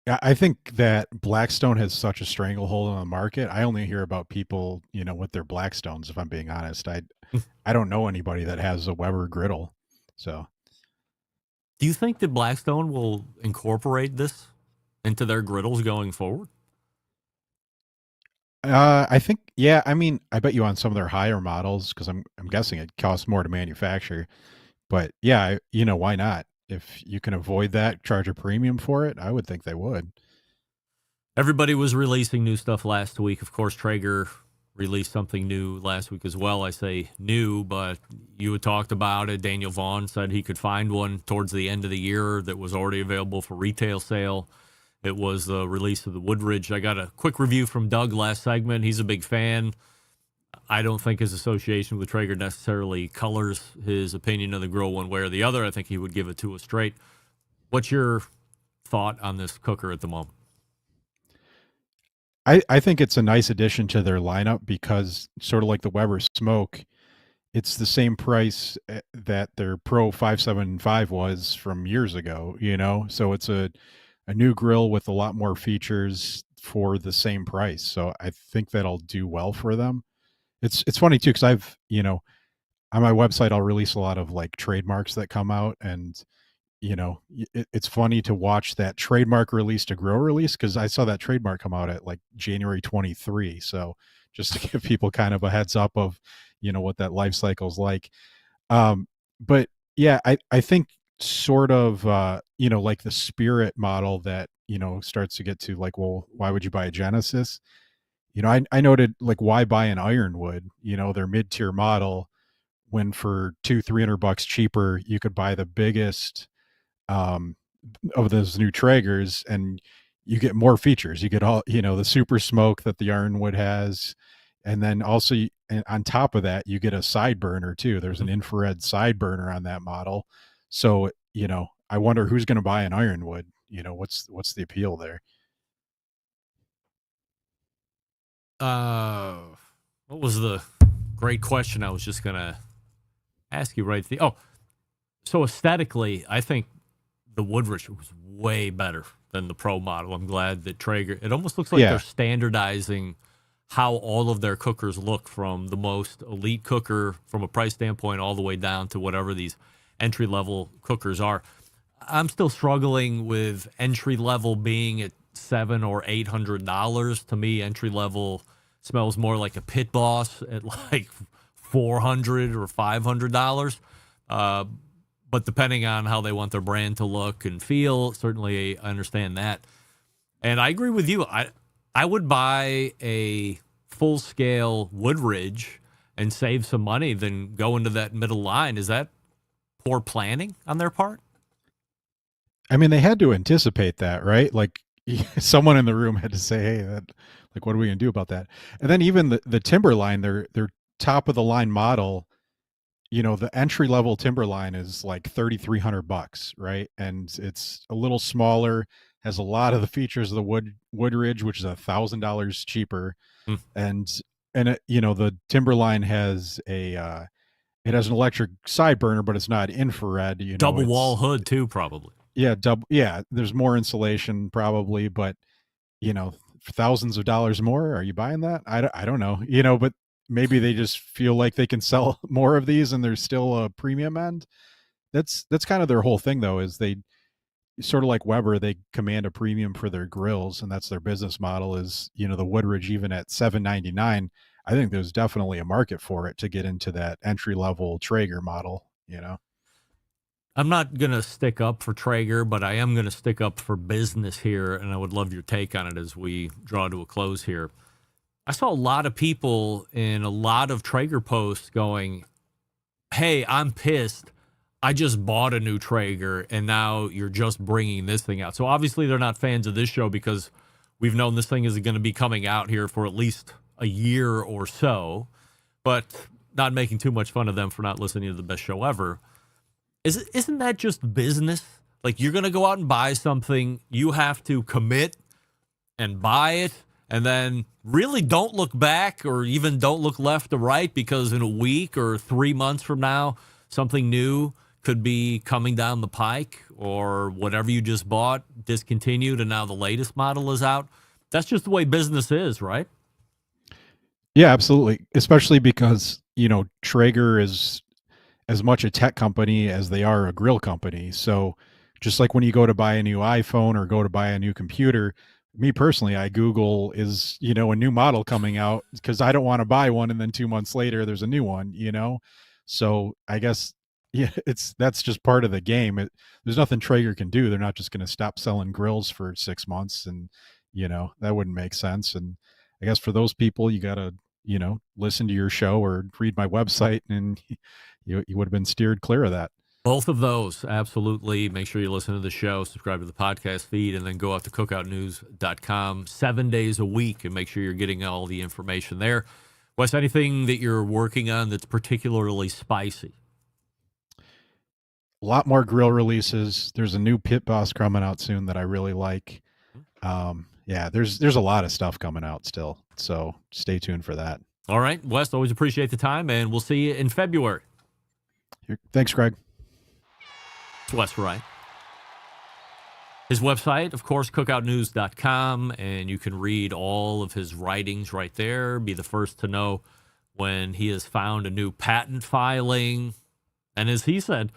Yeah, I think that Blackstone has such a stranglehold on the market. I only hear about people, with their Blackstones, if I'm being honest. I don't know anybody that has a Weber griddle. So Do you think that Blackstone will incorporate this into their griddles going forward? I think, yeah, I mean, I bet you on some of their higher models, because I'm guessing it costs more to manufacture. But yeah, why not? If you can avoid that, charge a premium for it, I would think they would. Everybody was releasing new stuff last week. Of course, Traeger released something new last week as well. I say new, but you had talked about it. Daniel Vaughn said he could find one towards the end of the year that was already available for retail sale. It was the release of the Woodridge. I got a quick review from Doug last segment. He's a big fan. I don't think his association with Traeger necessarily colors his opinion of the grill one way or the other. I think he would give it to us straight. What's your thought on this cooker at the moment? I think it's a nice addition to their lineup because, sort of like the Weber Smoke, it's the same price that their Pro 575 was from years ago, So it's a new grill with a lot more features for the same price. So I think that'll do well for them. It's funny too, because I've, on my website, I'll release a lot of like trademarks that come out, and it's funny to watch that trademark release to grill release, because I saw that trademark come out at like January 23. So just to give people kind of a heads up of, what that life cycle is like. But yeah, I think sort of, like the Spirit model that, starts to get to like, well, why would you buy a Genesis? I noted like, why buy an Ironwood, their mid-tier model, when for $200-300 cheaper, you could buy the biggest of those new Traegers, and you get more features. You get all, the super smoke that the Ironwood has. And then also and on top of that, you get a side burner too. There's an infrared side burner on that model. So, I wonder who's going to buy an Ironwood, what's the appeal there? What was the great question I was just going to ask you right there. Oh, so aesthetically, I think the Woodridge was way better than the Pro model. I'm glad that Traeger, it almost looks like they're standardizing how all of their cookers look, from the most elite cooker from a price standpoint all the way down to whatever these entry-level cookers are. I'm still struggling with entry-level being at $700 or $800. To me, entry-level smells more like a Pit Boss at like $400 or $500. But depending on how they want their brand to look and feel, certainly I understand that. And I agree with you. I would buy a full-scale Woodridge and save some money than go into that middle line. Is that poor planning on their part? I mean, they had to anticipate that, right? Like, someone in the room had to say, hey, like, what are we going to do about that? And then even the Timberline, their top of the line model, you know, the entry level Timberline is like $3,300, right? And it's a little smaller, has a lot of the features of the Woodridge, which is $1,000 cheaper. And it, you know, the Timberline has it has an electric side burner, but it's not infrared. You know, double wall hood too, probably. Yeah, yeah, there's more insulation probably, but you know, for thousands of dollars more, are you buying that? I don't know, you know, but maybe they just feel like they can sell more of these and there's still a premium end. That's kind of their whole thing though, is they sort of like Weber, they command a premium for their grills, and that's their business model. Is, you know, the Woodridge, even at $799, I think there's definitely a market for it to get into that entry level Traeger model, you know. I'm not going to stick up for Traeger, but I am going to stick up for business here, and I would love your take on it as we draw to a close here. I saw a lot of people in a lot of Traeger posts going, hey, I'm pissed. I just bought a new Traeger, and now you're just bringing this thing out. So obviously they're not fans of this show because we've known this thing is going to be coming out here for at least a year or so, but not making too much fun of them for not listening to the best show ever. Isn't that just business? Like, you're going to go out and buy something, you have to commit and buy it, and then really don't look back or even don't look left or right, because in a week or 3 months from now, something new could be coming down the pike, or whatever you just bought discontinued and now the latest model is out. That's just the way business is, right? Yeah, absolutely. Especially because, you know, Traeger is as much a tech company as they are a grill company. So just like when you go to buy a new iPhone or go to buy a new computer, me personally, I Google, is, you know, a new model coming out, because I don't want to buy one and then 2 months later there's a new one, you know? So I guess, yeah, that's just part of the game. There's nothing Traeger can do. They're not just going to stop selling grills for 6 months, and, you know, that wouldn't make sense. And I guess for those people, you got to, you know, listen to your show or read my website, and you would have been steered clear of that. Both of those, absolutely. Make sure you listen to the show, subscribe to the podcast feed, and then go out to cookoutnews.com 7 days a week and make sure you're getting all the information there. Wes, anything that you're working on that's particularly spicy? A lot more grill releases. There's a new Pit Boss coming out soon that I really like. Yeah, there's a lot of stuff coming out still, so stay tuned for that. All right, Wes, always appreciate the time, and we'll see you in February. Thanks, Greg. It's Wes Wright. His website, of course, cookoutnews.com, and you can read all of his writings right there. Be the first to know when he has found a new patent filing. And as he said,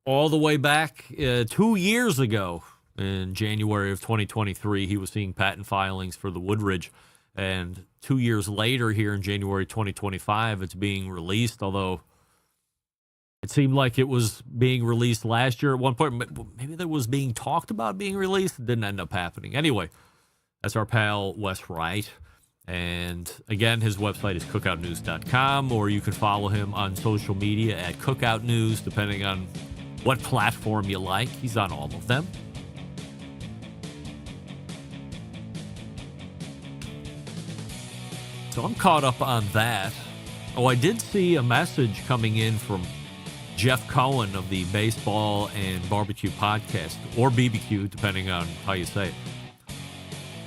all the way back 2 years ago, in January of 2023, he was seeing patent filings for the Woodridge. And 2 years later, here in January 2025, it's being released, although it seemed like it was being released last year at one point. Maybe that was being talked about being released. It didn't end up happening. Anyway, that's our pal Wes Wright. And again, his website is cookoutnews.com, or you can follow him on social media at Cookout News, depending on what platform you like. He's on all of them. So I'm caught up on that. Oh, I did see a message coming in from Jeff Cohen of the Baseball and Barbecue podcast, or BBQ, depending on how you say it.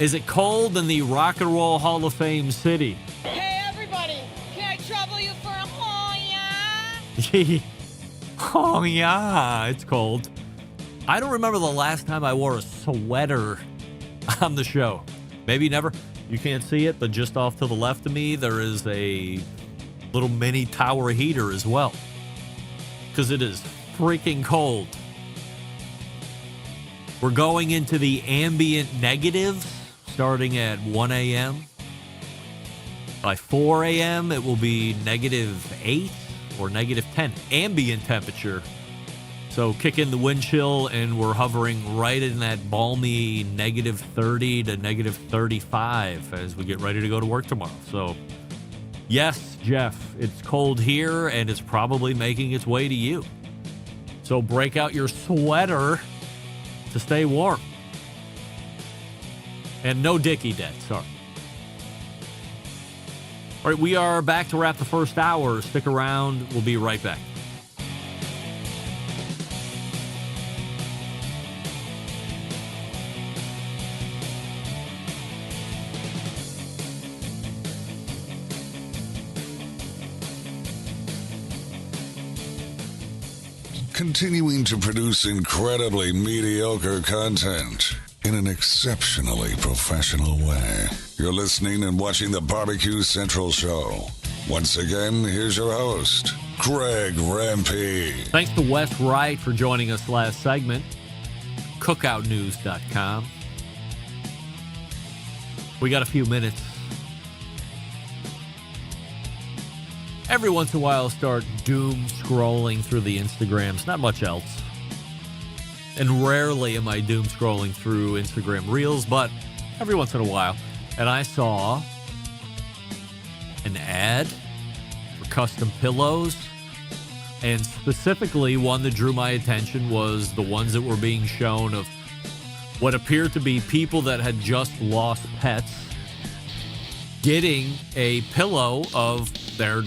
Is it cold in the Rock and Roll Hall of Fame city? Hey, everybody, can I trouble you for a Hoya? Oh, yeah, it's cold. I don't remember the last time I wore a sweater on the show. Maybe never. You can't see it, but just off to the left of me, there is a little mini tower heater as well. Because it is freaking cold. We're going into the ambient negatives starting at 1 a.m. By 4 a.m., it will be -8 or -10 ambient temperature. So kick in the wind chill, and we're hovering right in that balmy -30 to -35 as we get ready to go to work tomorrow. So, yes, Jeff, it's cold here, and it's probably making its way to you. So break out your sweater to stay warm. And no Dickie Dead, sorry. All right, we are back to wrap the first hour. Stick around. We'll be right back. Continuing to produce incredibly mediocre content in an exceptionally professional way. You're listening and watching the Barbecue Central Show. Once again, here's your host, Greg Rempe. Thanks to Wes Wright for joining us last segment. Cookoutnews.com. We got a few minutes. Every once in a while, I'll start doom scrolling through the Instagrams. Not much else. And rarely am I doom scrolling through Instagram Reels, but every once in a while. And I saw an ad for custom pillows. And specifically, one that drew my attention was the ones that were being shown of what appeared to be people that had just lost pets getting a pillow of their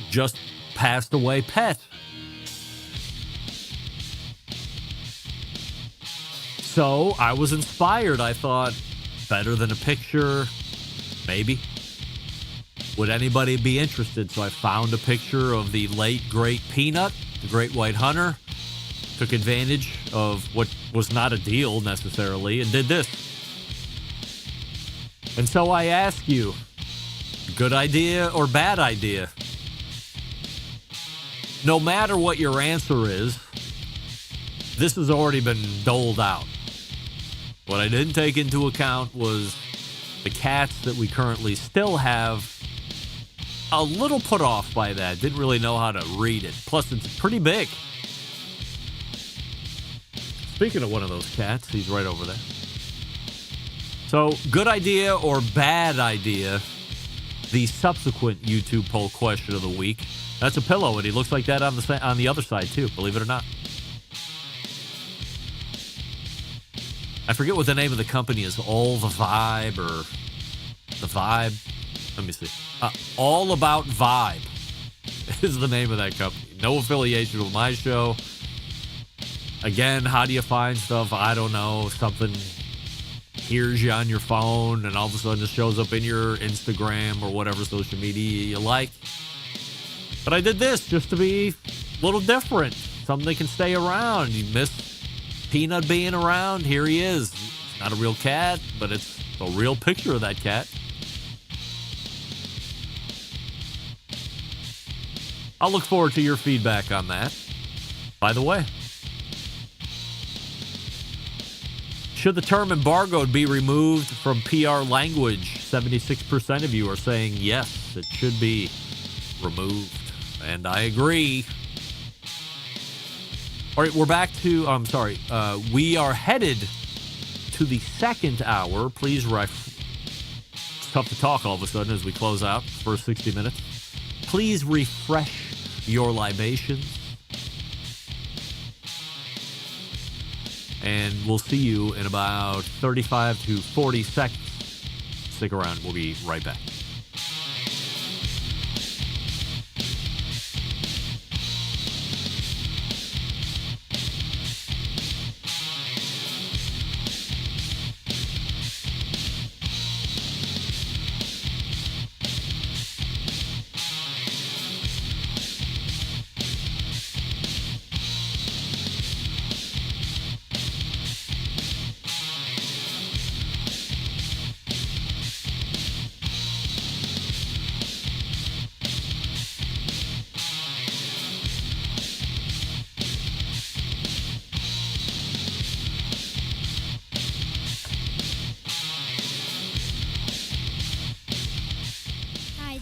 just passed away pet. So I was inspired. I thought, better than a picture, maybe. Would anybody be interested? So I found a picture of the late, great Peanut, the great white hunter. Took advantage of what was not a deal necessarily and did this. And so I ask you, good idea or bad idea? No matter what your answer is, this has already been doled out. What I didn't take into account was the cats that we currently still have. A little put off by that. Didn't really know how to read it. Plus, it's pretty big. Speaking of one of those cats, he's right over there. So, good idea or bad idea? The subsequent YouTube poll question of the week. That's a pillow, and he looks like that on the other side too, believe it or not. I forget what the name of the company is. All the Vibe or the Vibe. Let me see. All About Vibe is the name of that company. No affiliation with my show. Again, how do you find stuff? I don't know. Something hears you on your phone and all of a sudden it shows up in your Instagram or whatever social media you like. But I did this just to be a little different. Something that can stay around. You miss Peanut being around. Here he is. It's not a real cat, but it's a real picture of that cat. I'll look forward to your feedback on that. By the way, should the term embargoed be removed from PR language? 76% of you are saying yes, it should be removed. And I agree. All right, we're back to, we are headed to the second hour. Please, it's tough to talk all of a sudden as we close out the first 60 minutes. Please refresh your libations. And we'll see you in about 35 to 40 seconds. Stick around. We'll be right back.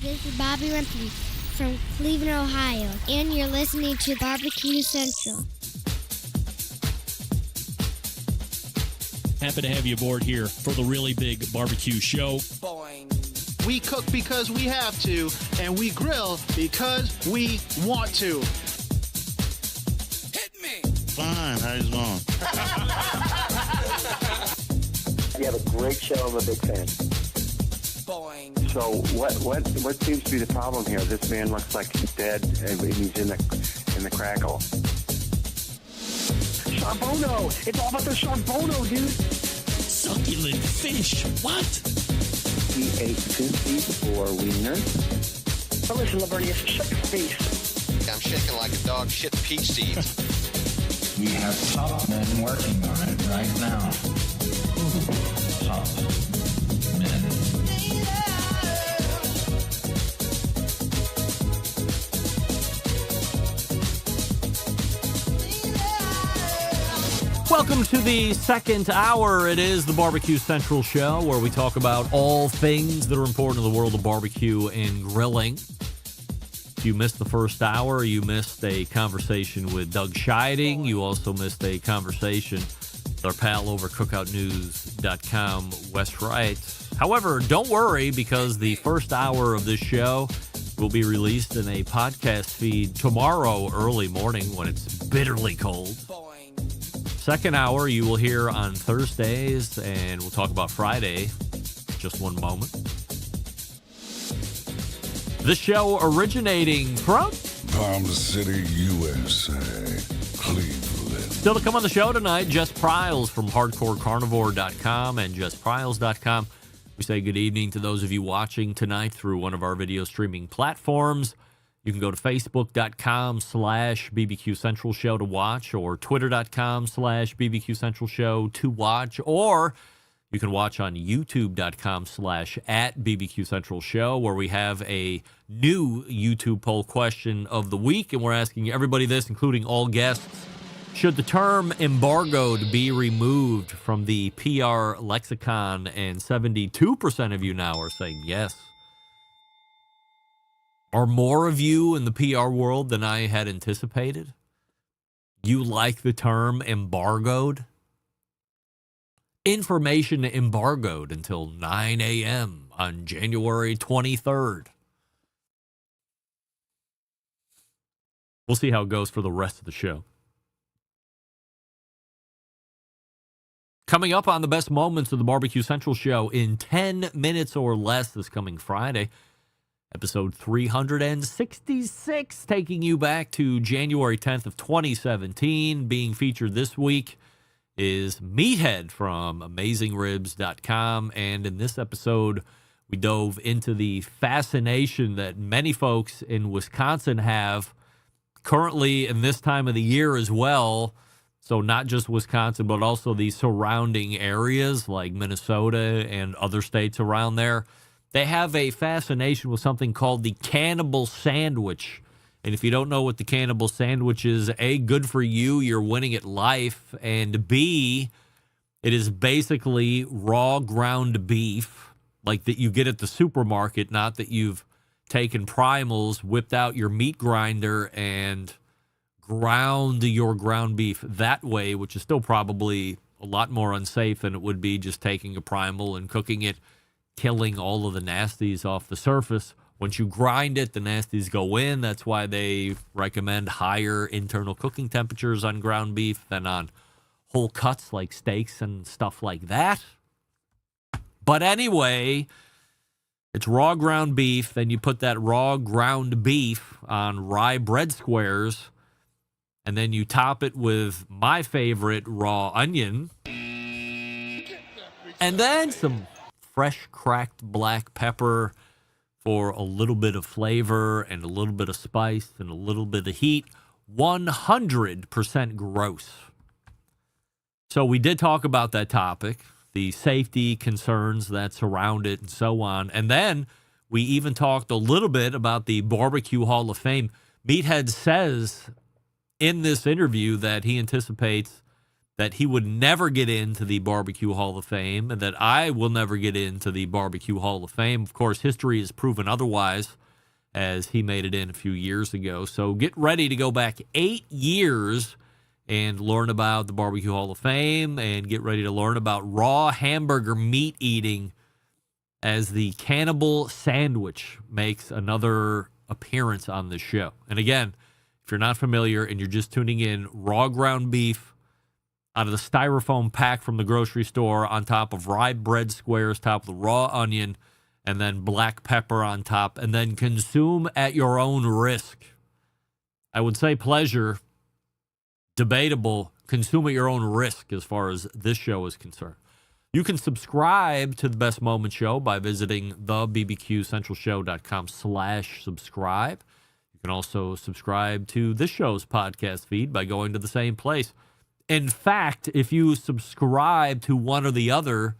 This is Bobby Rempe from Cleveland, Ohio, and you're listening to Barbecue Central. Happy to have you aboard here for the really big barbecue show. We cook because we have to, and we grill because we want to. Hit me! Fine, how's it going? You have a great show. I'm a big fan. Boing. So what seems to be the problem here? This man looks like he's dead, and he's in the crackle. Charbono! It's all about the charbono, dude. Succulent fish. What? He ate goosey or wiener. Oh, listen, Lavernius, shut your face. I'm shaking like a dog shit peach seeds. We have top men working on it right now. Top men. Welcome to the second hour. It is the Barbecue Central Show, where we talk about all things that are important in the world of barbecue and grilling. If you missed the first hour, you missed a conversation with Doug Scheiding. You also missed a conversation with our pal over cookoutnews.com, Wes Wright. However, don't worry, because the first hour of this show will be released in a podcast feed tomorrow early morning when it's bitterly cold. Second hour you will hear on Thursdays, and we'll talk about Friday in just one moment. This show originating from Palm City, USA, Cleveland. Still to come on the show tonight, Jess Pryles from HardcoreCarnivore.com and JessPryles.com. We say good evening to those of you watching tonight through one of our video streaming platforms. You can go to Facebook.com/BBQ Central Show to watch, or Twitter.com/BBQ Central Show to watch, or you can watch on YouTube.com/@BBQ Central Show, where we have a new YouTube poll question of the week, and we're asking everybody this, including all guests. Should the term embargoed be removed from the PR lexicon? And 72% of you now are saying yes. Are more of you in the PR world than I had anticipated? You like the term embargoed? Information embargoed until 9 a.m. on January 23rd. We'll see how it goes for the rest of the show. Coming up on the best moments of the Barbecue Central Show in 10 minutes or less this coming Friday. Episode 366, taking you back to January 10th of 2017. Being featured this week is Meathead from AmazingRibs.com. And in this episode, we dove into the fascination that many folks in Wisconsin have currently in this time of the year as well. So not just Wisconsin, but also the surrounding areas like Minnesota and other states around there. They have a fascination with something called the cannibal sandwich. And if you don't know what the cannibal sandwich is, A, good for you, you're winning at life. And B, it is basically raw ground beef, like that you get at the supermarket, not that you've taken primals, whipped out your meat grinder, and ground your ground beef that way, which is still probably a lot more unsafe than it would be just taking a primal and cooking it, killing all of the nasties off the surface. Once you grind it, the nasties go in. That's why they recommend higher internal cooking temperatures on ground beef than on whole cuts like steaks and stuff like that. But anyway, it's raw ground beef. Then you put that raw ground beef on rye bread squares, and then you top it with my favorite raw onion, and then some fresh cracked black pepper for a little bit of flavor and a little bit of spice and a little bit of heat. 100% gross. So we did talk about that topic, the safety concerns that surround it and so on. And then we even talked a little bit about the Barbecue Hall of Fame. Meathead says in this interview that he anticipates that he would never get into the Barbecue Hall of Fame and that I will never get into the Barbecue Hall of Fame. Of course, history has proven otherwise as he made it in a few years ago. So get ready to go back 8 years and learn about the Barbecue Hall of Fame and get ready to learn about raw hamburger meat eating as the Cannibal Sandwich makes another appearance on the show. And again, if you're not familiar and you're just tuning in, raw ground beef out of the styrofoam pack from the grocery store on top of rye bread squares, top of the raw onion, and then black pepper on top, and then consume at your own risk. I would say pleasure, debatable, consume at your own risk as far as this show is concerned. You can subscribe to the Best Moment Show by visiting thebbqcentralshow.com/subscribe. You can also subscribe to this show's podcast feed by going to the same place. In fact, if you subscribe to one or the other,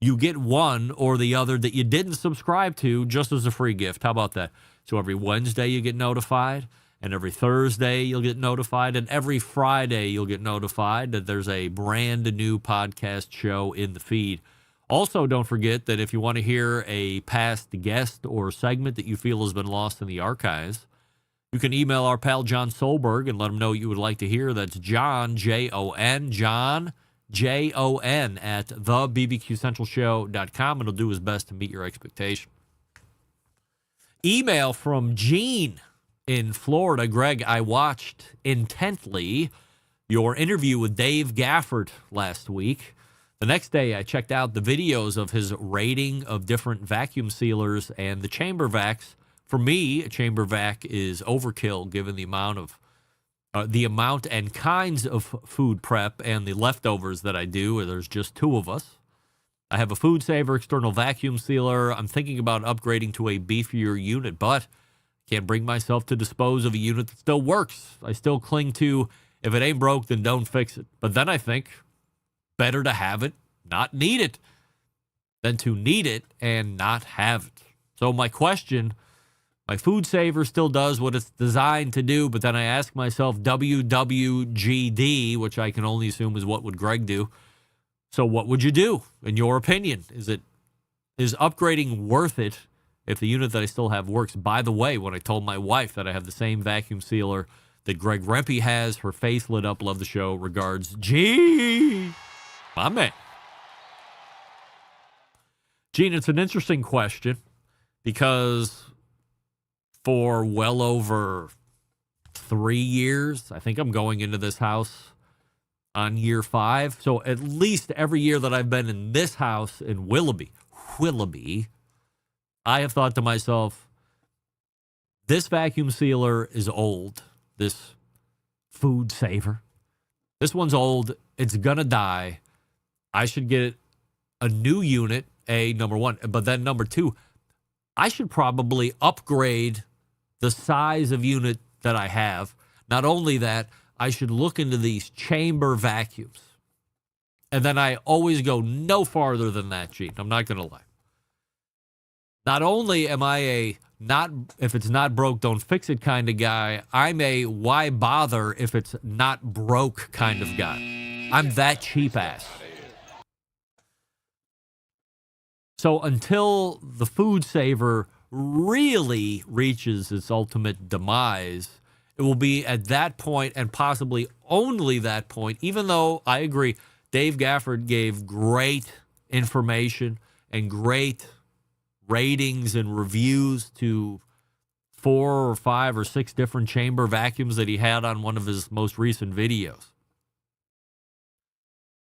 you get one or the other that you didn't subscribe to just as a free gift. How about that? So every Wednesday you get notified, and every Thursday you'll get notified, and every Friday you'll get notified that there's a brand new podcast show in the feed. Also, don't forget that if you want to hear a past guest or segment that you feel has been lost in the archives, you can email our pal John Solberg and let him know what you would like to hear. That's John, J-O-N, John, J-O-N, at thebbqcentralshow.com, and he'll do his best to meet your expectation. Email from Gene in Florida. Greg, I watched intently your interview with Dave Gafford last week. The next day, I checked out the videos of his rating of different vacuum sealers and the chamber vacs. For me, a chamber vac is overkill given the amount and kinds of food prep and the leftovers that I do. There's just two of us. I have a Food Saver external vacuum sealer. I'm thinking about upgrading to a beefier unit, but can't bring myself to dispose of a unit that still works. I still cling to, if it ain't broke, then don't fix it. But then I think, better to have it, not need it, than to need it and not have it. So my question, my Food Saver still does what it's designed to do, but then I ask myself, WWGD, which I can only assume is what would Greg do. So what would you do, in your opinion? Is upgrading worth it if the unit that I still have works? By the way, when I told my wife that I have the same vacuum sealer that Greg Rempe has, her face lit up. Love the show. Regards, Gene. My man. Gene, it's an interesting question because for well over 3 years, I think I'm going into this house on year 5. So at least every year that I've been in this house in Willoughby, I have thought to myself, this vacuum sealer is old. This Food Saver. This one's old. It's going to die. I should get a new unit, number one. But then number two, I should probably upgrade the size of unit that I have. Not only that, I should look into these chamber vacuums. And then I always go no farther than that, Gene. I'm not going to lie. Not only am I if it's not broke, don't fix it kind of guy, I'm a why bother if it's not broke kind of guy. I'm that cheap ass. So until the Food Saver really reaches its ultimate demise, it will be at that point and possibly only that point, even though I agree, Dave Gafford gave great information and great ratings and reviews to 4 or 5 or 6 different chamber vacuums that he had on one of his most recent videos.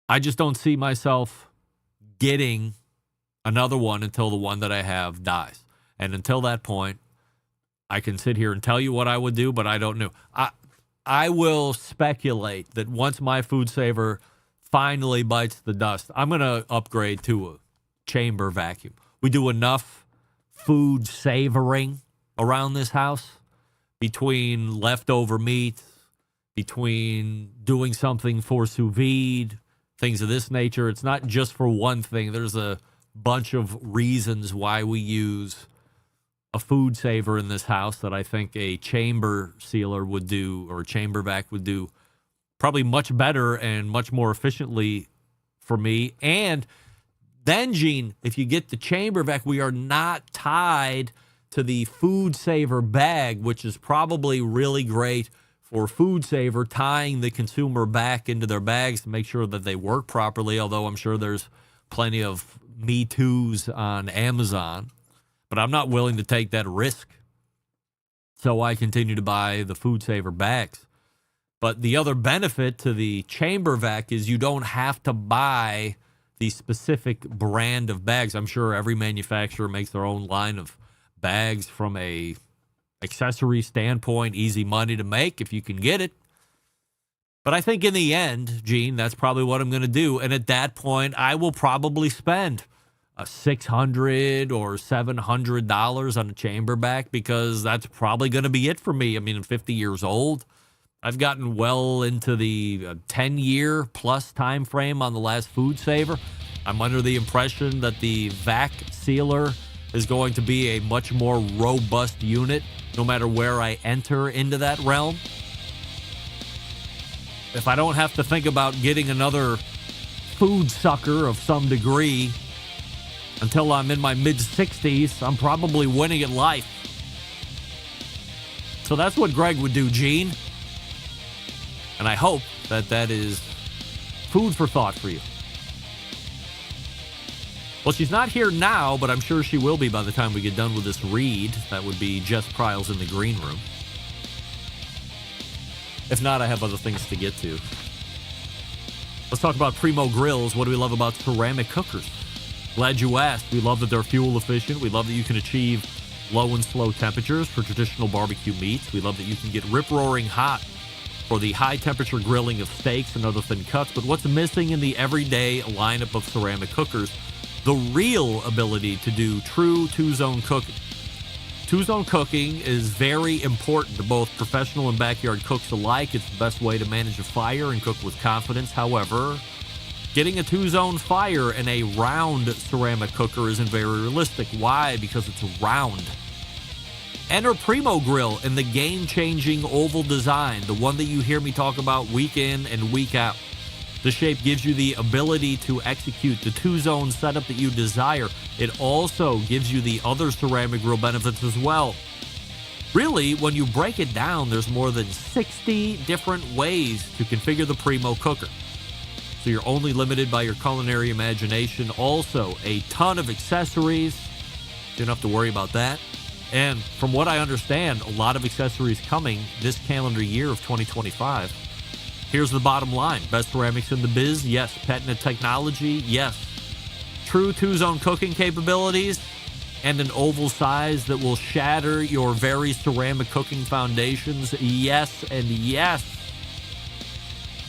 I just don't see myself getting another one until the one that I have dies. And until that point, I can sit here and tell you what I would do, but I don't know. I will speculate that once my Food Saver finally bites the dust, I'm going to upgrade to a chamber vacuum. We do enough food savoring around this house between leftover meat, between doing something for sous vide, things of this nature. It's not just for one thing. There's a bunch of reasons why we use a Food Saver in this house that I think a chamber sealer would do, or a chamber vac would do probably much better and much more efficiently for me. And then, Gene, if you get the chamber vac, we are not tied to the Food Saver bag, which is probably really great for Food Saver, tying the consumer back into their bags to make sure that they work properly, although I'm sure there's plenty of Me Too's on Amazon. But I'm not willing to take that risk. So I continue to buy the Food Saver bags. But the other benefit to the chamber vac is you don't have to buy the specific brand of bags. I'm sure every manufacturer makes their own line of bags from a accessory standpoint, easy money to make if you can get it. But I think in the end, Gene, that's probably what I'm going to do. And at that point, I will probably spend $600 or $700 on a chamber vac because that's probably going to be it for me. I mean, I'm 50 years old. I've gotten well into the 10-year plus time frame on the last Food Saver. I'm under the impression that the vac sealer is going to be a much more robust unit no matter where I enter into that realm. If I don't have to think about getting another food sucker of some degree until I'm in my mid-60s, I'm probably winning at life. So that's what Greg would do, Gene. And I hope that that is food for thought for you. Well, she's not here now, but I'm sure she will be by the time we get done with this read. That would be Jess Pryles in the green room. If not, I have other things to get to. Let's talk about Primo Grills. What do we love about ceramic cookers? Glad you asked. We love that they're fuel efficient. We love that you can achieve low and slow temperatures for traditional barbecue meats. We love that you can get rip-roaring hot for the high-temperature grilling of steaks and other thin cuts. But what's missing in the everyday lineup of ceramic cookers? The real ability to do true two-zone cooking. Two-zone cooking is very important to both professional and backyard cooks alike. It's the best way to manage a fire and cook with confidence. However, getting a two-zone fire in a round ceramic cooker isn't very realistic. Why? Because it's round. Enter Primo Grill in the game-changing oval design, the one that you hear me talk about week in and week out. The shape gives you the ability to execute the two-zone setup that you desire. It also gives you the other ceramic grill benefits as well. Really, when you break it down, there's more than 60 different ways to configure the Primo cooker. So you're only limited by your culinary imagination. Also, a ton of accessories. You don't have to worry about that. And from what I understand, a lot of accessories coming this calendar year of 2025. Here's the bottom line. Best ceramics in the biz? Yes. Patented technology? Yes. True two-zone cooking capabilities? And an oval size that will shatter your very ceramic cooking foundations? Yes and yes.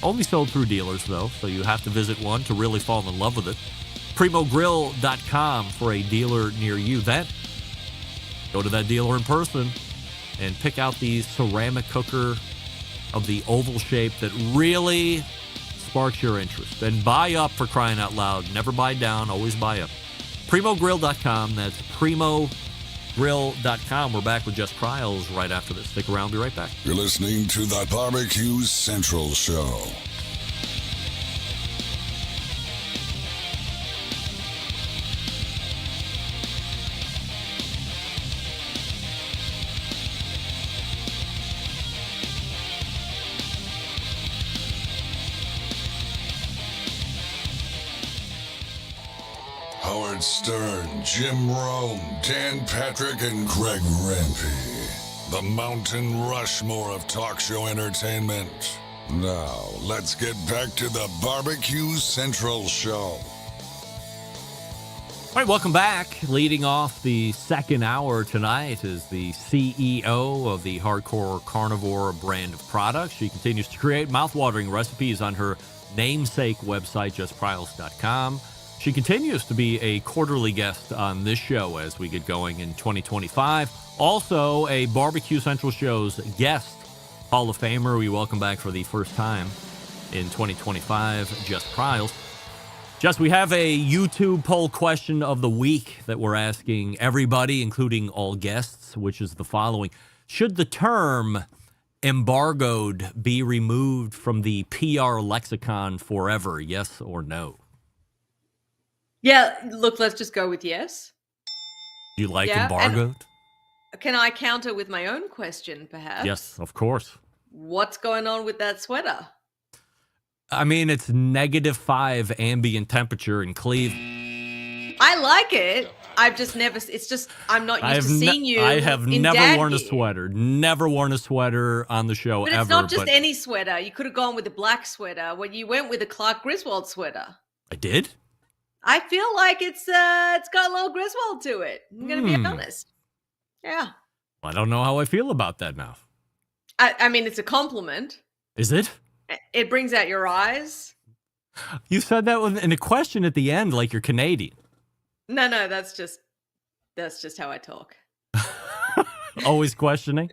Only sold through dealers, though, so you have to visit one to really fall in love with it. PrimoGrill.com for a dealer near you. Then go to that dealer in person and pick out the ceramic cooker of the oval shape that really sparks your interest. And buy up, for crying out loud. Never buy down, always buy up. PrimoGrill.com. That's PrimoGrill.com. We're back with Jess Pryles right after this. Stick around, be right back. You're listening to the Barbecue Central Show. Howard Stern, Jim Rome, Dan Patrick, and Greg Rempe. The Mountain Rushmore of talk show entertainment. Now, let's get back to the Barbecue Central Show. All right, welcome back. Leading off the second hour tonight is the CEO of the Hardcore Carnivore brand of products. She continues to create mouthwatering recipes on her namesake website, justpryles.com. She continues to be a quarterly guest on this show as we get going in 2025. Also, a Barbecue Central Show's guest Hall of Famer. We welcome back for the first time in 2025, Jess Pryles. Jess, we have a YouTube poll question of the week that we're asking everybody, including all guests, which is the following. Should the term embargoed be removed from the PR lexicon forever? Yes or no? Yeah, look, let's just go with yes. Do you like Yeah, embargoed? Can I counter with my own question, perhaps? Yes, of course. What's going on with that sweater? I mean, it's -5 ambient temperature in Cleveland. I like it. I've just never. It's just I'm not used to seeing you. I have in never dad worn a gear. sweater. Never worn a sweater on the show But ever. it's not just any sweater. You could have gone with a black sweater. When you went with a Clark Griswold sweater. I did? I feel like it's got a little Griswold to it. I'm gonna be honest. Yeah. I don't know how I feel about that now. I mean, it's a compliment. Is it? It brings out your eyes. You said that in a question at the end, like you're Canadian. No, that's just how I talk. Always questioning?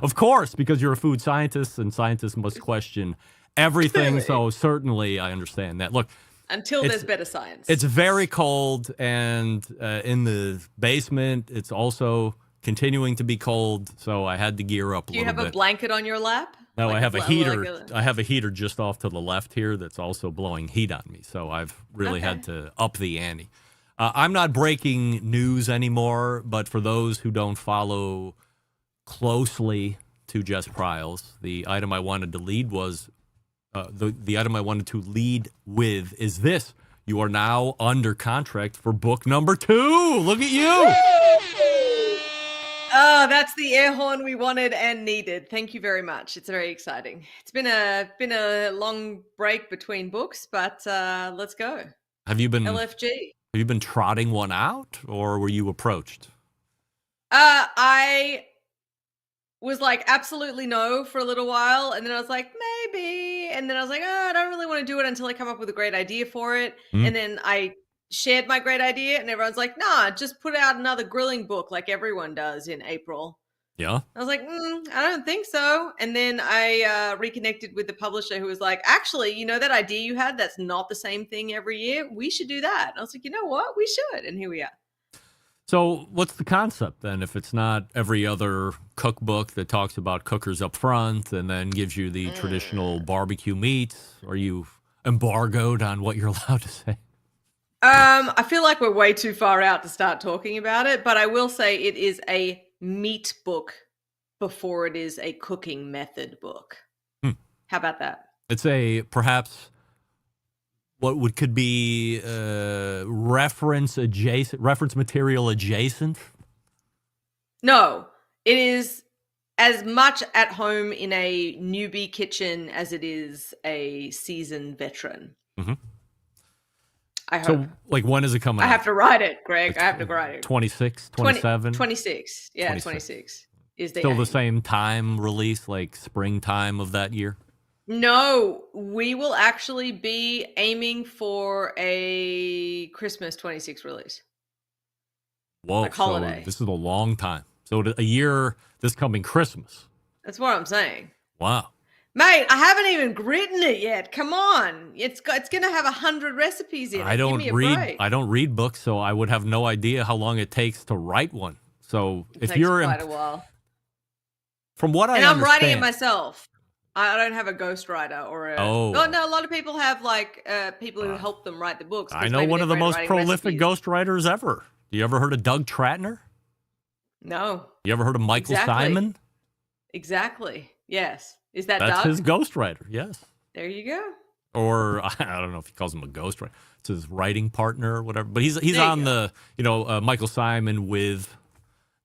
Of course, because you're a food scientist and scientists must question everything. So certainly I understand that. Look, until there's better science. It's very cold, and in the basement, it's also continuing to be cold. So I had to gear up a little bit. Do you have a blanket on your lap? No, like I have a heater. Like I have a heater just off to the left here that's also blowing heat on me. So I've really had to up the ante. I'm not breaking news anymore, but for those who don't follow closely to Jess Pryles, the item I wanted to lead was the item I wanted to lead with is this: you are now under contract for book number 2. Look at you. Oh, that's the air horn we wanted and needed. Thank you very much. It's very exciting. It's been a long break between books, but let's go. Have you been LFG? Have you been trotting one out, or were you approached? I was like, absolutely no for a little while, and then I was like, maybe, and then I was like, I don't really want to do it until I come up with a great idea for it, and then I shared my great idea, and everyone's like, nah, just put out another grilling book like everyone does in April. Yeah. I was like, I don't think so. And then I reconnected with the publisher who was like, actually, you know that idea you had, that's not the same thing every year. We should do that. And I was like, you know what? We should. And here we are. So what's the concept then? If it's not every other cookbook that talks about cookers up front and then gives you the traditional barbecue meats, are you embargoed on what you're allowed to say? I feel like we're way too far out to start talking about it, but I will say it is a meat book before it is a cooking method book. How about that? It's a perhaps what could be reference material adjacent. No, it is as much at home in a newbie kitchen as it is a seasoned veteran. Mm-hmm. I hope. So, like, when is it coming out? I have to write it, Greg. I have to write it. 26, 27? 26. Yeah, 26 is the Still aim. the same time release, like springtime of that year? No, we will actually be aiming for a Christmas 26 release. Whoa, like holiday. So this is a long time. So a year this coming Christmas. That's what I'm saying. Wow. Mate, I haven't even written it yet. Come on. It's going to have 100 recipes in it. I don't Give me a break. I don't read books, so I would have no idea how long it takes to write one. So It takes quite a while. From what I And I'm writing it understand- myself. I don't have a ghostwriter or a... Oh. No, a lot of people have like people who help them write the books. I know one of the most prolific ghostwriters ever. You ever heard of Doug Scheiding? No. You ever heard of Michael Simon? Exactly. Yes. Is that That's Doug? his ghostwriter, yes. There you go. Or I don't know if he calls him a ghostwriter. It's his writing partner or whatever. But he's There on you the, Michael Simon with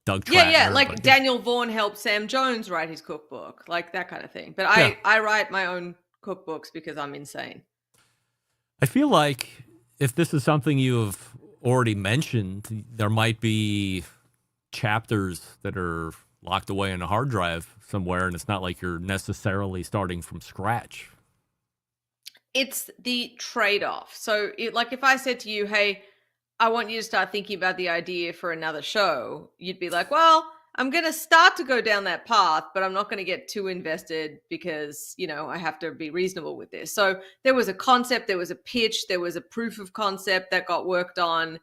Doug Scheiding. Yeah. Like Daniel Vaughan helped Sam Jones write his cookbook. Like that kind of thing. But I write my own cookbooks because I'm insane. I feel like if this is something you have already mentioned, there might be chapters that are locked away in a hard drive somewhere, and it's not like you're necessarily starting from scratch. It's the trade-off. So like if I said to you, hey, I want you to start thinking about the idea for another show, you'd be like, well, I'm going to start to go down that path, but I'm not going to get too invested because, I have to be reasonable with this. So there was a concept, there was a pitch, there was a proof of concept that got worked on.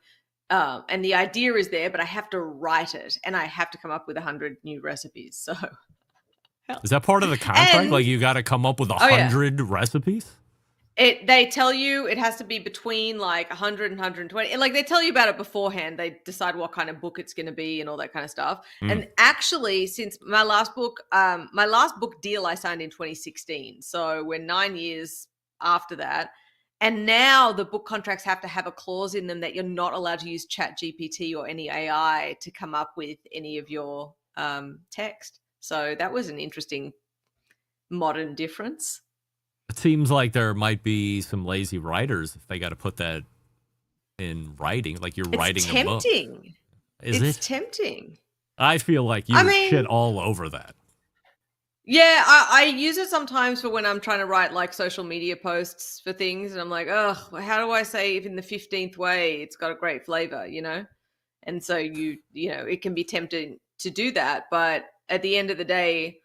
And the idea is there, but I have to write it and I have to come up with 100 new recipes. So Is that part of the contract? And- like you got to come up with Oh, yeah. 100 recipes? They tell you it has to be between like 100 and 120. And like they tell you about it beforehand. They decide what kind of book it's going to be and all that kind of stuff. And actually, since my last book deal I signed in 2016. So we're 9 years after that. And now the book contracts have to have a clause in them that you're not allowed to use ChatGPT or any AI to come up with any of your text. So that was an interesting modern difference. It seems like there might be some lazy writers if they got to put that in writing, like you're writing a book. It's tempting. It's tempting. I feel like you shit all over that. Yeah, I use it sometimes for when I'm trying to write like social media posts for things, and I'm like, oh, how do I say it in the 15th way? It's got a great flavor, you know? And so you know, it can be tempting to do that, but at the end of the day,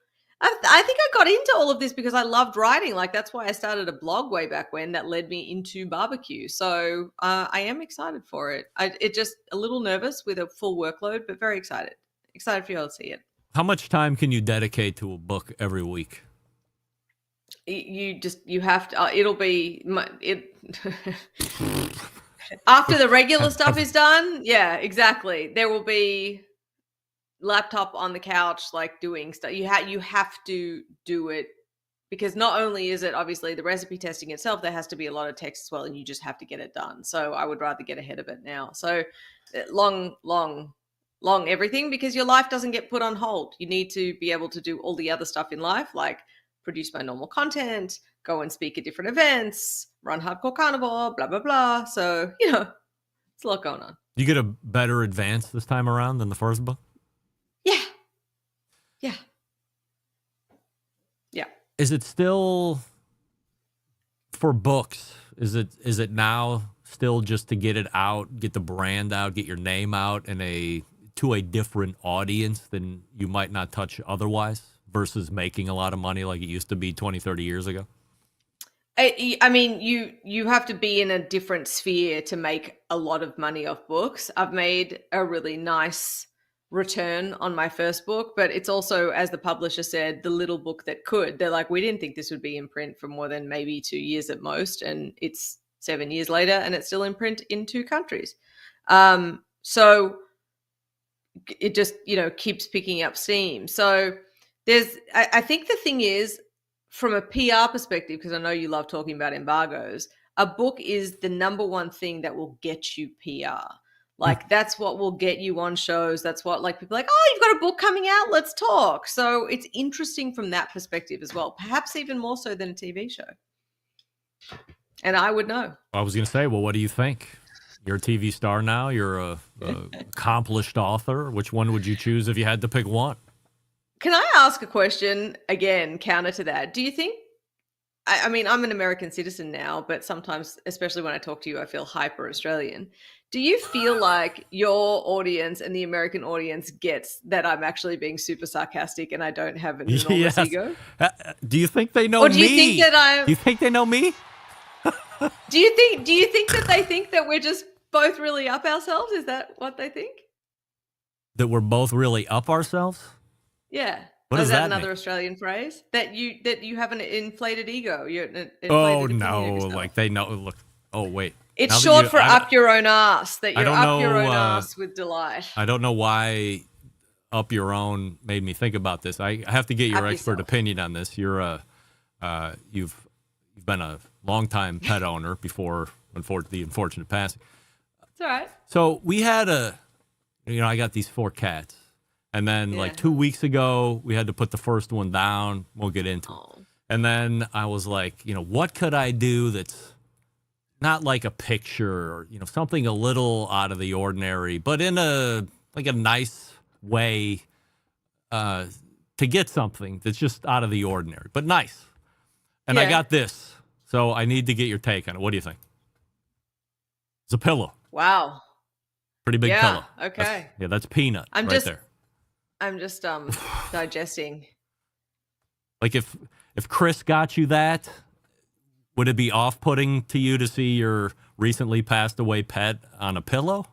I think I got into all of this because I loved writing. Like that's why I started a blog way back when that led me into barbecue. So I am excited for it. It just a little nervous with a full workload, but very excited. Excited for you all to see it. How much time can you dedicate to a book every week? You have to. It'll be after the regular stuff is done. Yeah, exactly. There will be laptop on the couch, like doing stuff. You have to do it because not only is it obviously the recipe testing itself, there has to be a lot of text as well, and you just have to get it done. So I would rather get ahead of it now. So long everything, because your life doesn't get put on hold. You need to be able to do all the other stuff in life, like produce my normal content, go and speak at different events, run Hardcore Carnivore, blah, blah, blah. So, you know, it's a lot going on. You get a better advance this time around than the first book? Yeah. Is it still for books? Is it now still just to get it out, get the brand out, get your name out to a different audience than you might not touch otherwise versus making a lot of money like it used to be 20, 30 years ago? I mean, you have to be in a different sphere to make a lot of money off books. I've made a really nice return on my first book, but it's also, as the publisher said, the little book that could. They're like, we didn't think this would be in print for more than maybe 2 years at most, and it's 7 years later and it's still in print in 2 countries. So it just, you know, keeps picking up steam. So I think the thing is, from a PR perspective, because I know you love talking about embargoes, a book is the number one thing that will get you PR. Like that's what will get you on shows. That's what, like, people are like, oh, you've got a book coming out, let's talk. So it's interesting from that perspective as well, perhaps even more so than a TV show. And I would know. I was going to say, well, what do you think? You're a TV star now. You're a accomplished author. Which one would you choose if you had to pick one? Can I ask a question again, counter to that? Do you think, I mean, I'm an American citizen now, but sometimes, especially when I talk to you, I feel hyper Australian. Do you feel like your audience and the American audience gets that I'm actually being super sarcastic and I don't have an enormous ego? Do you think they know me? Or do you think that I'm... Do you think they know me? Do you think that they think that we're just both really up ourselves? Is that what they think? That we're both really up ourselves? Yeah. What does Is that that another mean? Australian phrase? That you have an inflated ego. You're an inflated Oh, opinion no. of yourself. Like they know. Look. Oh, wait. It's Now that short you- for I don't- up your own ass, that I you're don't up your know, own ass with delight. I don't know why up your own made me think about this. I have to get your Up expert yourself. opinion on this. You're you've been a longtime pet owner before the unfortunate passing. It's all right. So we had I got these 4 cats. And then like 2 weeks ago, we had to put the first one down. We'll get into it. And then I was like, what could I do that's not like a picture or, something a little out of the ordinary, but in a nice way to get something that's just out of the ordinary, but nice. And I got this. So I need to get your take on it. What do you think? It's a pillow. Wow. Pretty big pillow. Okay. That's peanut there. I'm just digesting. Like if Chris got you that, would it be off-putting to you to see your recently passed away pet on a pillow?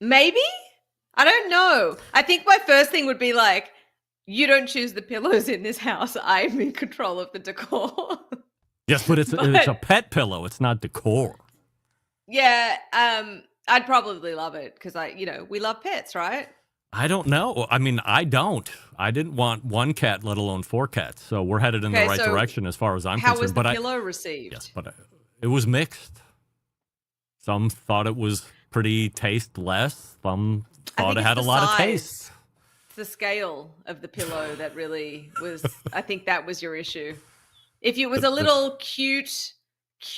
Maybe? I don't know. I think my first thing would be like, You don't choose the pillows in this house. I'm in control of the decor. Yes, but it's a pet pillow. It's not decor. Yeah, I'd probably love it because we love pets, right? I don't know. I mean, I don't. I didn't want one cat, let alone 4 cats. So we're headed in the right direction as far as I'm concerned. How was the pillow received? Yes, but it was mixed. Some thought it was pretty tasteless. Some thought it had a lot of taste. It's the scale of the pillow that really was. I think that was your issue. If it was a little cute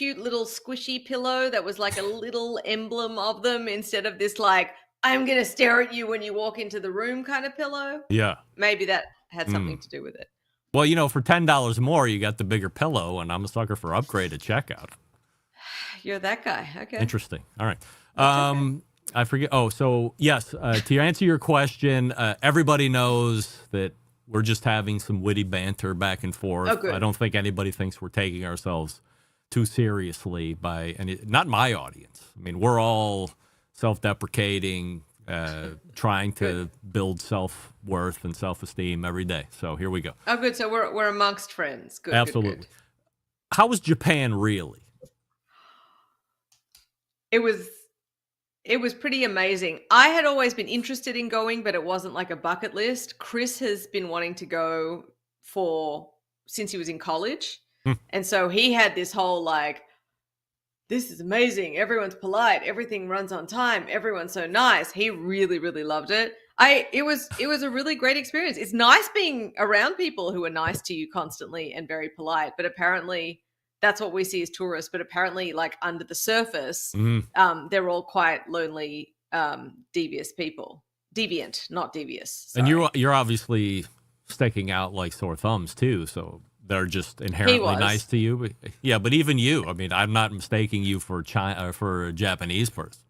little squishy pillow that was like a little emblem of them instead of this like, I'm going to stare at you when you walk into the room kind of pillow. Yeah. Maybe that had something to do with it. Well, for $10 more, you got the bigger pillow, and I'm a sucker for upgrade at checkout. You're that guy. Okay. Interesting. All right. I forget. Oh, so yes, to answer your question, everybody knows that we're just having some witty banter back and forth. Oh, good. I don't think anybody thinks we're taking ourselves too seriously by not my audience. I mean, we're all self-deprecating, trying to build self-worth and self-esteem every day. So here we go. Oh, good. So we're amongst friends. Good. Absolutely. Good. How was Japan really? It was pretty amazing. I had always been interested in going, but it wasn't like a bucket list. Chris has been wanting to go since he was in college. And so he had this whole like, this is amazing. Everyone's polite. Everything runs on time. Everyone's so nice. He really, really loved it. It was a really great experience. It's nice being around people who are nice to you constantly and very polite, but apparently that's what we see as tourists. But apparently, like under the surface, they're all quite lonely, devious people. Deviant, not devious. Sorry. And you're obviously sticking out like sore thumbs too. So they're just inherently nice to you. But, yeah, but even you. I mean, I'm not mistaking you for a Japanese person.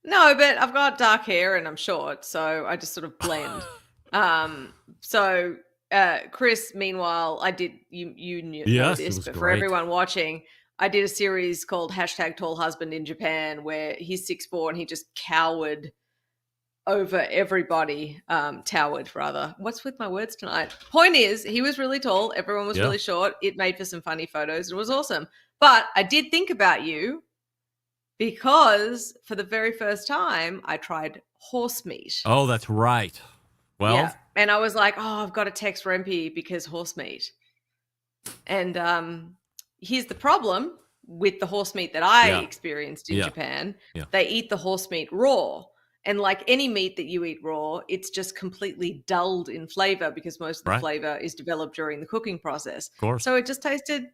No, but I've got dark hair and I'm short, so I just sort of blend. Chris, meanwhile, I did you know this, but for everyone watching, I did a series called #TallHusband in Japan where he's 6'4" and he just cowered over everybody. Towered rather. What's with my words tonight? Point is, he was really tall, everyone was really short. It made for some funny photos. It was awesome. But I did think about you because for the very first time I tried horse meat. Oh, that's right. Well, yeah. And I was like, oh, I've got to text Rempe because horse meat. And here's the problem with the horse meat that I experienced in Japan. Yeah. They eat the horse meat raw. And like any meat that you eat raw, it's just completely dulled in flavor because most of the flavor is developed during the cooking process. Of course. So it just tasted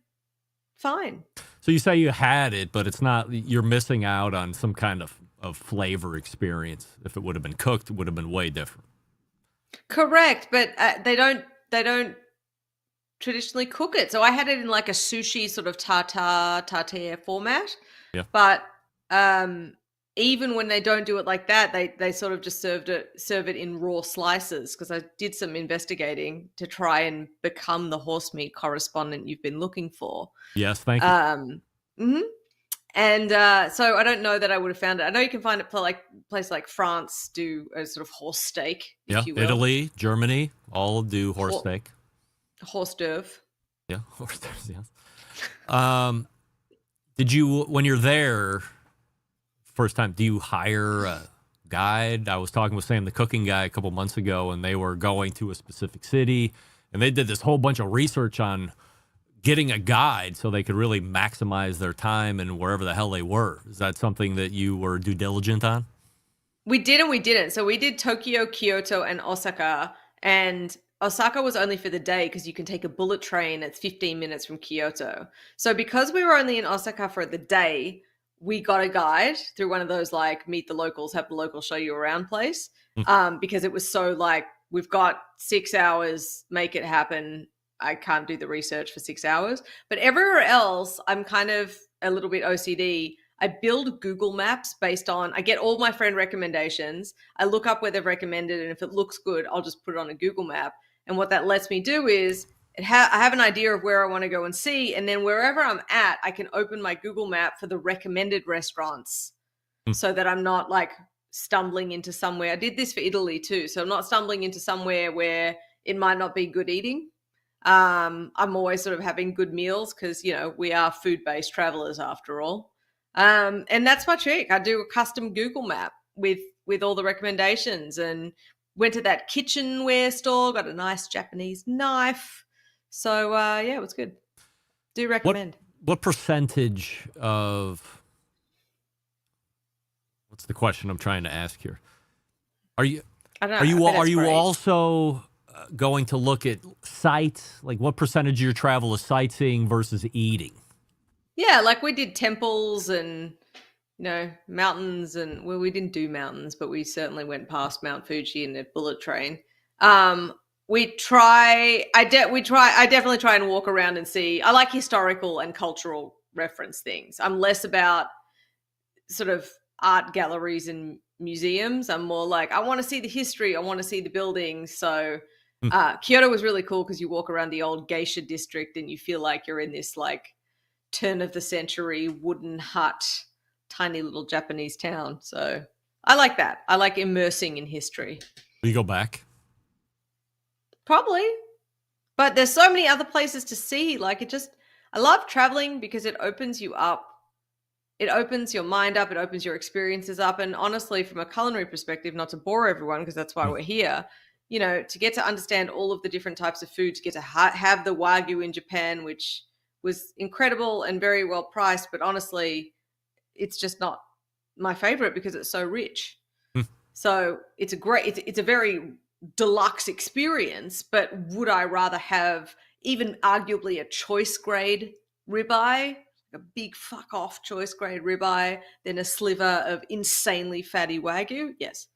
fine. So you say you had it, but it's not, you're missing out on some kind of flavor experience. If it would have been cooked, it would have been way different. Correct. But they don't traditionally cook it. So I had it in like a sushi sort of tartare format. Yeah. But even when they don't do it like that, they sort of just serve it in raw slices because I did some investigating to try and become the horse meat correspondent you've been looking for. Yes, thank you. And so I don't know that I would have found it. I know you can find it places like France do a sort of horse steak. Yeah, if you will. Italy, Germany, all do horse steak. Horse d'oeuvre. Yeah, horse d'oeuvre, yes. Did you, when you're there, first time, do you hire a guide? I was talking with Sam, the cooking guy, a couple months ago, and they were going to a specific city, and they did this whole bunch of research on getting a guide so they could really maximize their time and wherever the hell they were. Is that something that you were due diligent on? We did and we didn't. So we did Tokyo, Kyoto, and Osaka, and Osaka was only for the day because you can take a bullet train. It's 15 minutes from Kyoto. So because we were only in Osaka for the day, we got a guide through one of those like meet the locals, have the locals show you around place. Because it was so like, we've got 6 hours, make it happen. I can't do the research for 6 hours. But everywhere else, I'm kind of a little bit OCD. I build Google Maps based on, I get all my friend recommendations. I look up where they've recommended, and if it looks good, I'll just put it on a Google map. And what that lets me do is I have an idea of where I want to go and see, and then wherever I'm at, I can open my Google map for the recommended restaurants so that I'm not like stumbling into somewhere. I did this for Italy too. So I'm not stumbling into somewhere where it might not be good eating. I'm always sort of having good meals because, we are food-based travelers after all. And that's my trick. I do a custom Google map with all the recommendations, and went to that kitchenware store, got a nice Japanese knife. So, it was good. Do recommend. What percentage of, what's the question I'm trying to ask here? Are you also going to look at sites? Like, what percentage of your travel is sightseeing versus eating? Yeah, like we did temples and, mountains, and we didn't do mountains, but we certainly went past Mount Fuji in a bullet train. I definitely try and walk around and see. I like historical and cultural reference things. I'm less about sort of art galleries and museums. I'm more like, I want to see the history. I want to see the buildings. So Kyoto was really cool because you walk around the old geisha district and you feel like you're in this like turn of the century wooden hut, tiny little Japanese town. So I like that. I like immersing in history. Will you go back? Probably. But there's so many other places to see. Like I love traveling because it opens you up. It opens your mind up. It opens your experiences up. And honestly, from a culinary perspective, not to bore everyone, because that's why we're here, to get to understand all of the different types of food, to get to have the Wagyu in Japan, which was incredible and very well priced. But honestly, it's just not my favorite because it's so rich. So it's a very deluxe experience. But would I rather have even arguably a choice grade ribeye, a big fuck off choice grade ribeye, than a sliver of insanely fatty Wagyu? Yes.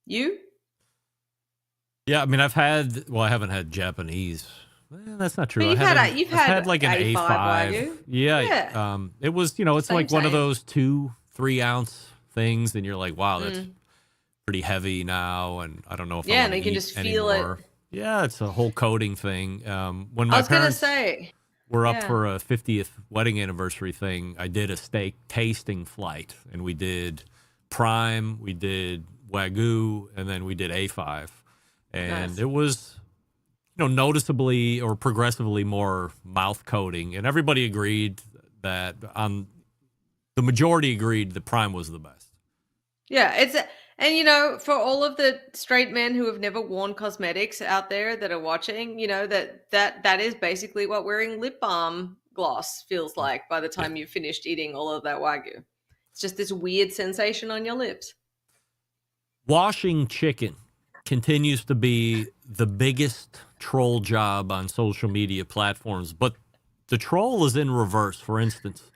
You? Yeah, I mean, I haven't had Japanese. That's not true. But you've had like an A5. Wagyu. Yeah. It was, it's like one of those 2-3 ounce things, and you're like, wow, that's pretty heavy now, and I don't know if I want to and you can eat just feel anymore. it. Yeah, it's a whole coating thing. When my I was gonna parents say were up for a 50th wedding anniversary thing, I did a steak tasting flight, and we did prime, we did Wagyu, and then we did A5, and it was, noticeably or progressively more mouth coating, and everybody agreed that the majority agreed that prime was the best. Yeah, and for all of the straight men who have never worn cosmetics out there that are watching, that is basically what wearing lip balm gloss feels like by the time you've finished eating all of that Wagyu. It's just this weird sensation on your lips. Washing chicken continues to be the biggest troll job on social media platforms, but the troll is in reverse. For instance,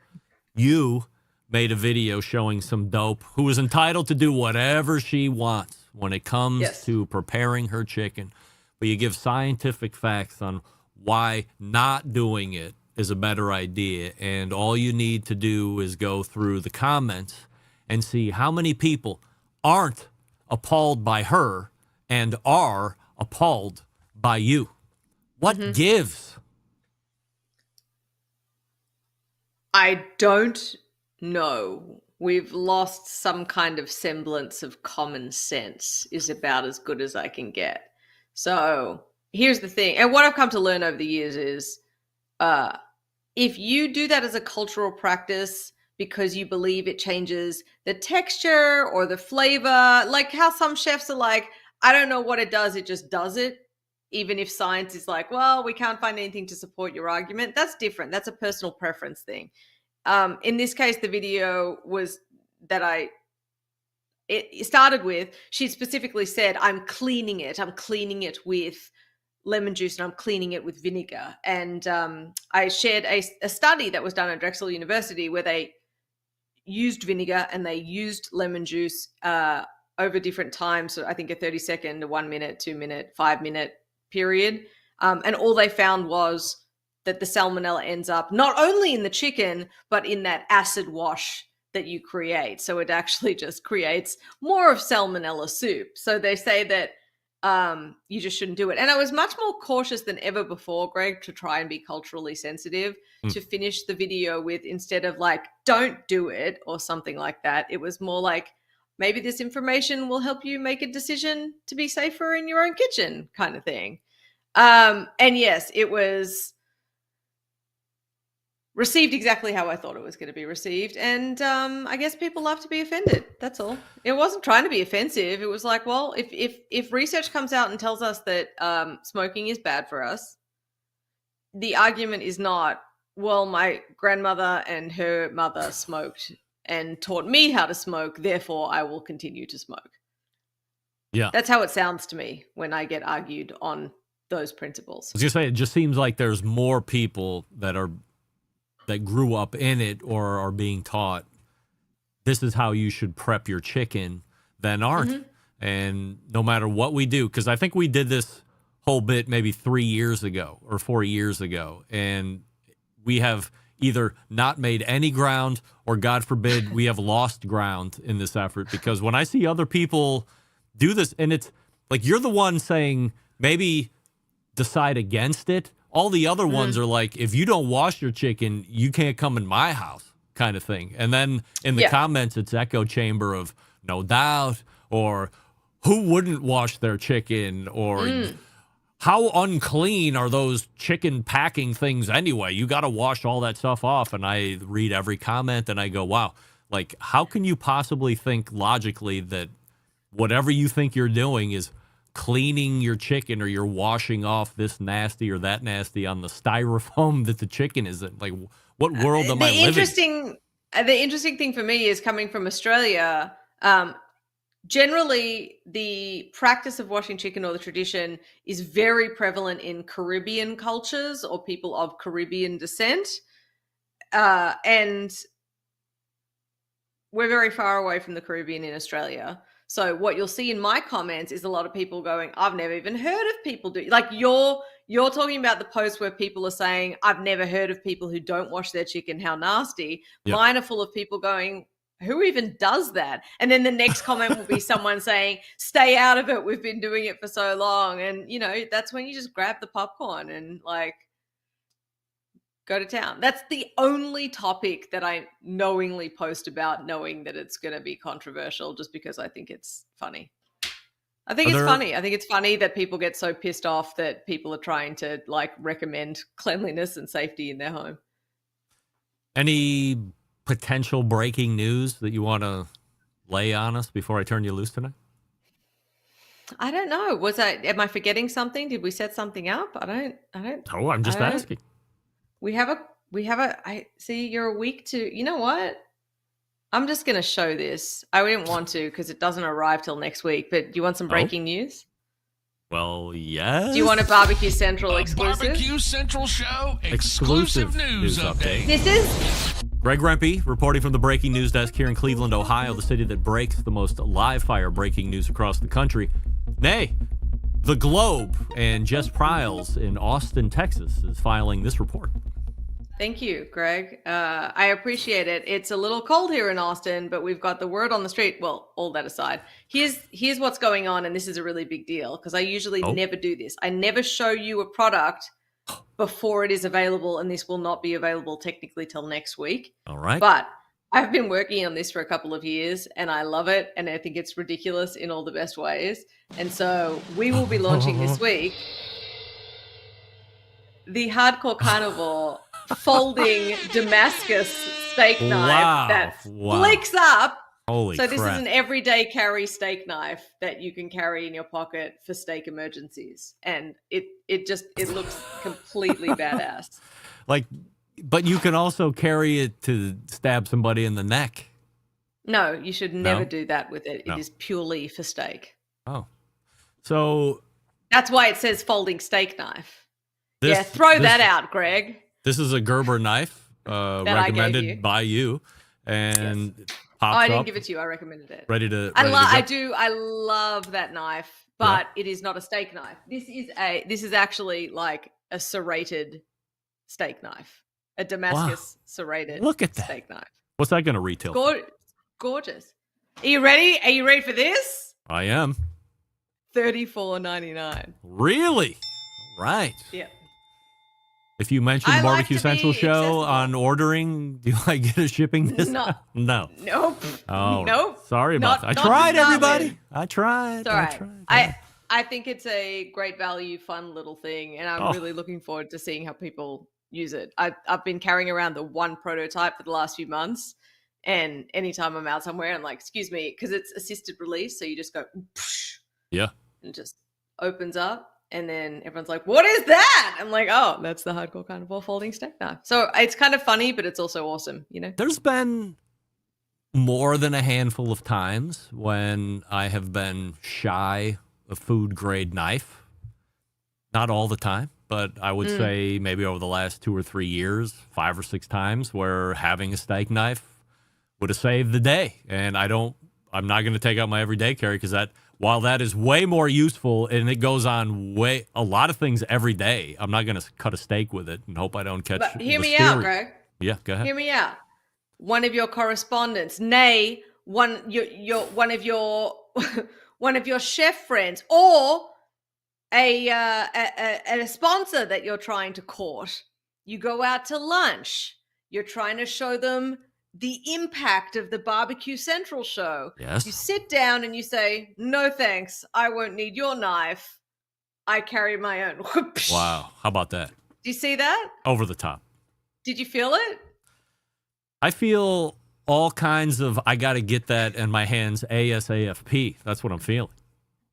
you made a video showing some dope who is entitled to do whatever she wants when it comes to preparing her chicken, but you give scientific facts on why not doing it is a better idea, and all you need to do is go through the comments and see how many people aren't appalled by her and are appalled by you. What gives? I don't know. We've lost some kind of semblance of common sense is about as good as I can get. So here's the thing. And what I've come to learn over the years is if you do that as a cultural practice because you believe it changes the texture or the flavor, like how some chefs are like, I don't know what it does, it just does it. Even if science is like, well, we can't find anything to support your argument. That's different. That's a personal preference thing. In this case, the video was that it started with, she specifically said, I'm cleaning it with lemon juice and I'm cleaning it with vinegar. And I shared a study that was done at Drexel University where they used vinegar and they used lemon juice over different times. So I think a 30-second, a 1 minute, 2 minute, 5 minute period. And all they found was that the salmonella ends up not only in the chicken, but in that acid wash that you create. So it actually just creates more of salmonella soup. So they say that you just shouldn't do it. And I was much more cautious than ever before, Greg, to try and be culturally sensitive, to finish the video with, instead of like, don't do it or something like that, it was more like, maybe this information will help you make a decision to be safer in your own kitchen, kind of thing. And yes, it was received exactly how I thought it was going to be received. And I guess people love to be offended. That's all. It wasn't trying to be offensive. It was like, well, if research comes out and tells us that smoking is bad for us, the argument is not, well, my grandmother and her mother smoked and taught me how to smoke, therefore I will continue to smoke. Yeah. That's how it sounds to me when I get argued on those principles. I was going to say, it just seems like there's more people that grew up in it or are being taught this is how you should prep your chicken than aren't. Mm-hmm. And no matter what we do, because I think we did this whole bit maybe 3 years ago or 4 years ago, and we have either not made any ground or, God forbid, we have lost ground in this effort. Because when I see other people do this, and it's like you're the one saying maybe decide against it, all the other ones are like, if you don't wash your chicken, you can't come in my house, kind of thing. And then in the comments, it's echo chamber of no doubt, or who wouldn't wash their chicken, or how unclean are those chicken packing things anyway? You got to wash all that stuff off. And I read every comment and I go, wow, like, how can you possibly think logically that whatever you think you're doing is cleaning your chicken, or you're washing off this nasty or that nasty on the styrofoam that the chicken is in? Like, what world am I living in? The interesting thing for me is, coming from Australia, generally the practice of washing chicken, or the tradition, is very prevalent in Caribbean cultures or people of Caribbean descent. And we're very far away from the Caribbean in Australia. So what you'll see in my comments is a lot of people going, I've never even heard of people do, like you're talking about the post where people are saying, I've never heard of people who don't wash their chicken, how nasty. Yep. Mine are full of people going, who even does that? And then the next comment will be someone saying, stay out of it, we've been doing it for so long. And, you know, that's when you just grab the popcorn and, like, go to town. That's the only topic that I knowingly post about, knowing that it's going to be controversial, just because I think it's funny. I think it's funny. I think it's funny that people get so pissed off that people are trying to, like, recommend cleanliness and safety in their home. Any potential breaking news that you want to lay on us before I turn you loose tonight? I don't know. Am I forgetting something? Did we set something up? I don't. Oh, I'm just asking. I see you're a week to, you know what? I'm just going to show this. I didn't want to because it doesn't arrive till next week, but do you want some breaking news? Well, yes. Do you want a Barbecue Central exclusive? Barbecue Central Show exclusive news update. This is Greg Rempe reporting from the breaking news desk here in Cleveland, Ohio, the city that breaks the most live fire breaking news across the country. Nay, the Globe, and Jess Pryles in Austin, Texas, is filing this report. Thank you, Greg. I appreciate it. It's a little cold here in Austin, but we've got the word on the street. Well, all that aside, here's what's going on, and this is a really big deal because I usually never do this. I never show you a product before it is available, and this will not be available technically till next week. All right. But I've been working on this for a couple of years, and I love it, and I think it's ridiculous in all the best ways. And so we will be launching this week the Hardcore Carnivore folding Damascus steak knife that flicks up. Holy so this crap. is an everyday carry steak knife that you can carry in your pocket for steak emergencies, and it looks completely badass. Like, but you can also carry it to stab somebody in the neck. No, you should never do that with it. No. It is purely for steak. Oh, so that's why it says folding steak knife. Throw that out, Greg. This is a Gerber knife recommended by you, and it pops I didn't up, give it to you. I recommended it. Ready to I love that knife, but it is not a steak knife. This is actually like a serrated steak knife, a Damascus serrated steak knife. What's that going to retail? Gorgeous. Are you ready? Are you ready for this? I am. $34.99. Really? All right. Yeah. If you mention I the like Barbecue to Central be show accessible. on ordering, do I get a shipping discount? No. Nope. Oh, Nope. sorry about Not- that. I not to tried, start everybody. with. I tried. It's all I right. tried. I think it's a great value, fun little thing, and I'm Oh. really looking forward to seeing how people use it. I've been carrying around the one prototype for the last few months, and anytime I'm out somewhere, I'm like, excuse me, because it's assisted release, so you just go, Yeah. and it just opens up, and then everyone's like, what is that? I'm like, oh, that's the Hardcore Carnivore folding steak knife. So it's kind of funny, but it's also awesome, you know? There's been more than a handful of times when I have been shy of food grade knife. Not all the time, but I would say maybe over the last 2 or 3 years, 5 or 6 times where having a steak knife would have saved the day. And I'm not going to take out my everyday carry because while that is way more useful and it goes on a lot of things every day, I'm not going to cut a steak with it and hope I don't catch. But hear me out, Greg. Yeah, go ahead. Hear me out. One of your correspondents, nay, one of your chef friends, or a sponsor that you're trying to court. You go out to lunch. You're trying to show them the impact of the Barbecue Central show. Yes. You sit down and you say, "No thanks. I won't need your knife. I carry my own." Wow. How about that? Do you see that? Over the top. Did you feel it? I feel all kinds of I got to get that in my hands ASAFP. That's what I'm feeling.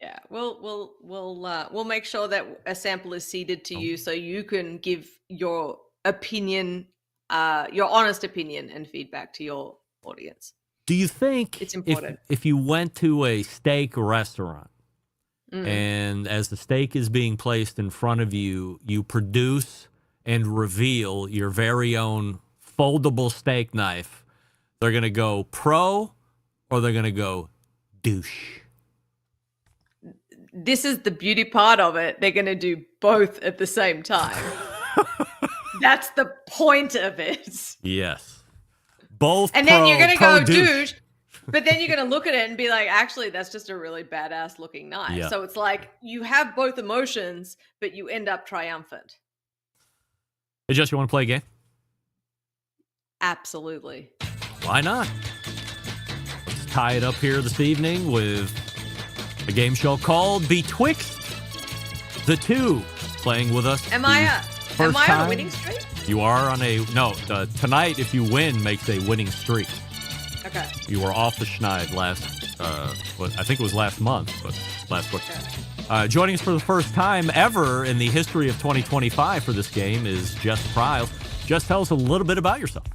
Yeah, we'll make sure that a sample is seeded to you so you can give your opinion, your honest opinion and feedback to your audience. Do you think it's important if you went to a steak restaurant and as the steak is being placed in front of you, you produce and reveal your very own foldable steak knife, they're going to go pro or they're going to go douche? This is the beauty part of it. They're going to do both at the same time. That's the point of it. Yes. Both and then you're going to go douche. douche, but then you're going to look at it and be like, actually, that's just a really badass looking knife. Yeah. So it's like you have both emotions, but you end up triumphant. Hey, Jess, you want to play a game? Absolutely. Why not? Let's tie it up here this evening with a game show called Betwixt the Two. Playing with us. Am I on a winning streak? You are on tonight, if you win, makes a winning streak. Okay. You were off the schneid I think it was last month, but last week. Okay. Joining us for the first time ever in the history of 2025 for this game is Jess Pryles. Jess, tell us a little bit about yourself.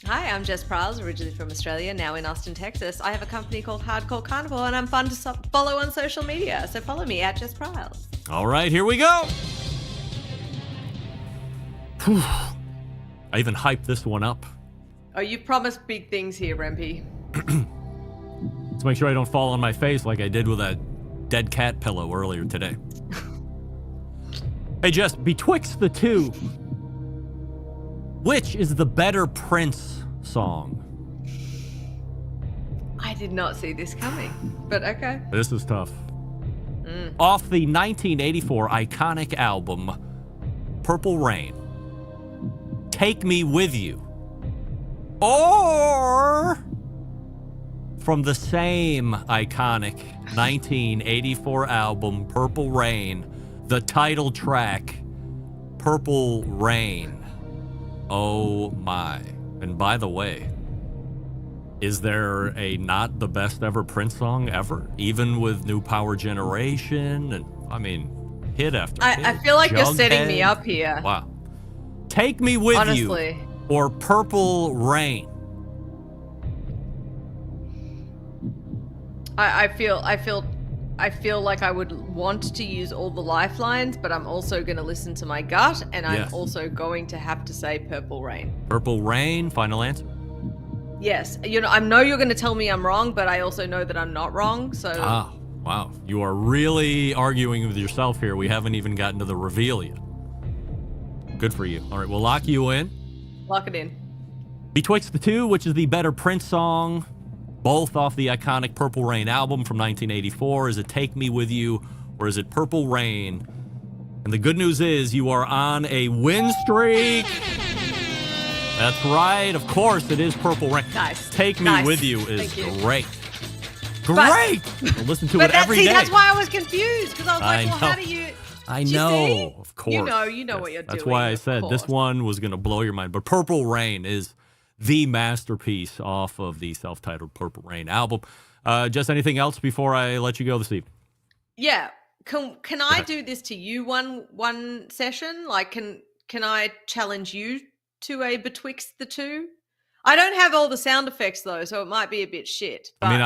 Hi, I'm Jess Pryles, originally from Australia, now in Austin, Texas. I have a company called Hardcore Carnivore, and I'm fun to follow on social media. So follow me at Jess Pryles. All right, here we go. Whew. I even hyped this one up. Oh, you promised big things here, Rempy. Let's make sure I don't fall on my face like I did with that dead cat pillow earlier today. Hey, Jess, betwixt the two, which is the better Prince song? I did not see this coming, but okay. This is tough. Off the 1984 iconic album, Purple Rain, Take Me With You, or from the same iconic 1984 album, Purple Rain, the title track, Purple Rain. Oh my. And by the way, is there a not the best ever Prince song ever? Even with New Power Generation and, I mean, hit after hit. I feel like you're setting Jughead. me up here. Wow. Take Me With Honestly. You or Purple Rain. I feel like I would want to use all the lifelines, but I'm also going to listen to my gut, and I'm Yes. also going to have to say Purple Rain. Purple Rain, final answer. Yes, I know you're going to tell me I'm wrong, but I also know that I'm not wrong. So Ah, wow. You are really arguing with yourself here. We haven't even gotten to the reveal yet. Good for you. All right, we'll lock you in. lock it in. Betwixt the two, which is the better Prince song, both off the iconic Purple Rain album from 1984. Is it Take Me With You or is it Purple Rain? And And the good news is you are on a win streak. That's right. Of course, it is Purple Rain. Nice. Take Me Nice. With You is Thank you. great. Great. We'll listen to it every day. That's why I was confused, because I was like, well, how do you... I Do you know, see? of course. You know what you're doing. That's why I said of this course. one was going to blow your mind. But Purple Rain is the masterpiece off of the self-titled Purple Rain album. Just anything else before I let you go this evening? Yeah. Can I do this to you one session? Like, can I challenge you to a betwixt the two? I don't have all the sound effects though, so it might be a bit shit. But, I mean,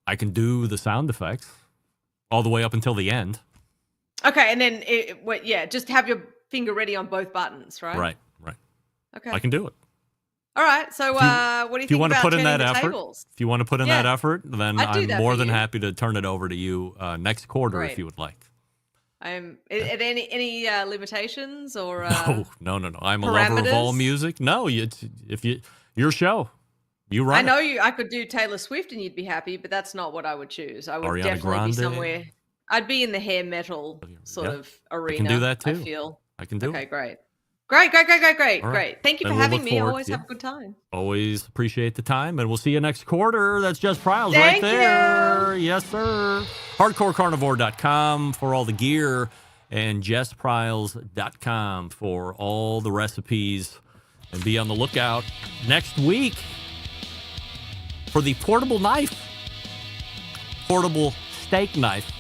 I can do the sound effects all the way up until the end. Okay, and then just have your finger ready on both buttons, right? Right. Okay. I can do it. All right. So, what do you think If you want to about put in turning that the effort, tables? if you want to put in that effort, then I'd do I'm that more for than you. happy to turn it over to you next quarter Great. if you would like. At any limitations or No. I'm a lover of all parameters? music. No, your show, you run. I know you. I could do Taylor Swift and you'd be happy, but that's not what I would choose. I would Ariana definitely Grande? be somewhere. I'd be in the hair metal sort of arena. I can do that too. I feel. I can do Okay, it. great. All right. Great. Thank you Then for we'll having look me. I forward- always yeah. have a good time. Always appreciate the time, and we'll see you next quarter. That's Just Priles Thank right there. Yes, sir. HardcoreCarnivore.com for all the gear, and JessPriles.com for all the recipes. And be on the lookout next week for the portable steak knife.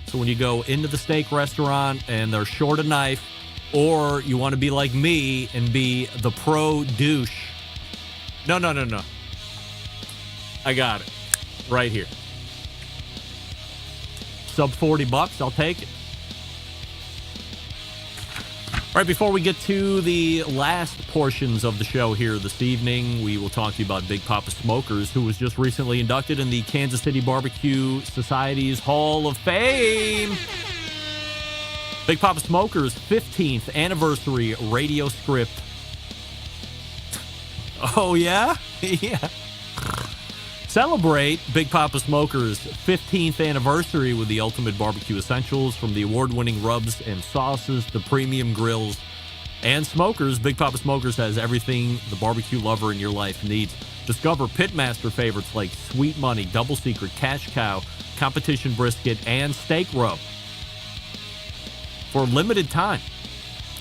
So when you go into the steak restaurant and they're short a knife, or you want to be like me and be the pro douche. No. I got it. Right here. Sub $40, I'll take it. All right, before we get to the last portions of the show here this evening, we will talk to you about Big Papa Smokers, who was just recently inducted in the Kansas City Barbecue Society's Hall of Fame. Big Papa Smokers' 15th anniversary radio script. Oh, yeah? Yeah. Celebrate Big Papa Smokers' 15th anniversary with the ultimate barbecue essentials, from the award-winning rubs and sauces to premium grills and smokers. Big Papa Smokers has everything the barbecue lover in your life needs. Discover Pitmaster favorites like Sweet Money, Double Secret, Cash Cow, Competition Brisket, and Steak Rub. For a limited time,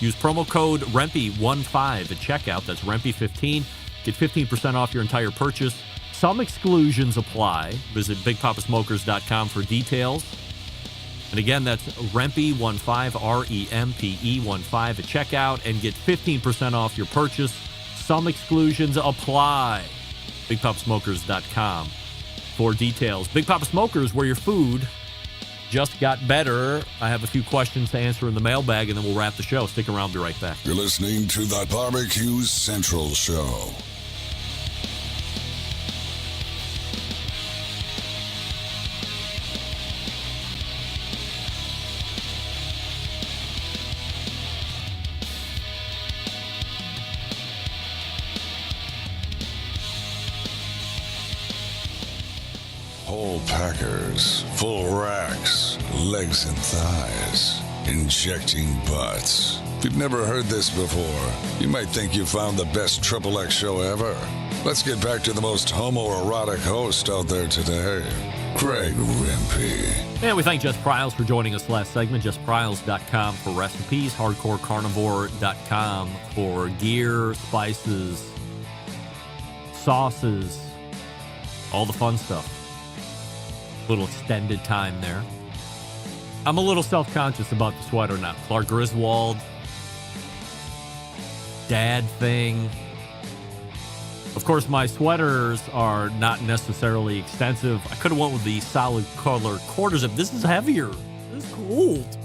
use promo code REMPY15 at checkout. That's REMPY15. Get 15% off your entire purchase. Some exclusions apply. Visit BigPapaSmokers.com for details. And again, that's REMPY15, REMPE15 at checkout, and get 15% off your purchase. Some exclusions apply. BigPapaSmokers.com for details. Big Papa Smokers, where your food just got better. I have a few questions to answer in the mailbag, and then we'll wrap the show. Stick around. Be right back. You're listening to the Barbecue Central Show. Whole packers, full racks, legs and thighs, injecting butts. If you've never heard this before, you might think you found the best XXX show ever. Let's get back to the most homoerotic host out there today, Greg Rempe. And we thank Just Priles for joining us last segment. JustPriles.com for recipes, HardcoreCarnivore.com for gear, spices, sauces, all the fun stuff. Little extended time there. I'm a little self-conscious about the sweater now. Clark Griswold, dad thing. Of course, my sweaters are not necessarily extensive. I could have went with the solid color quarter zip. This is heavier. This is cold.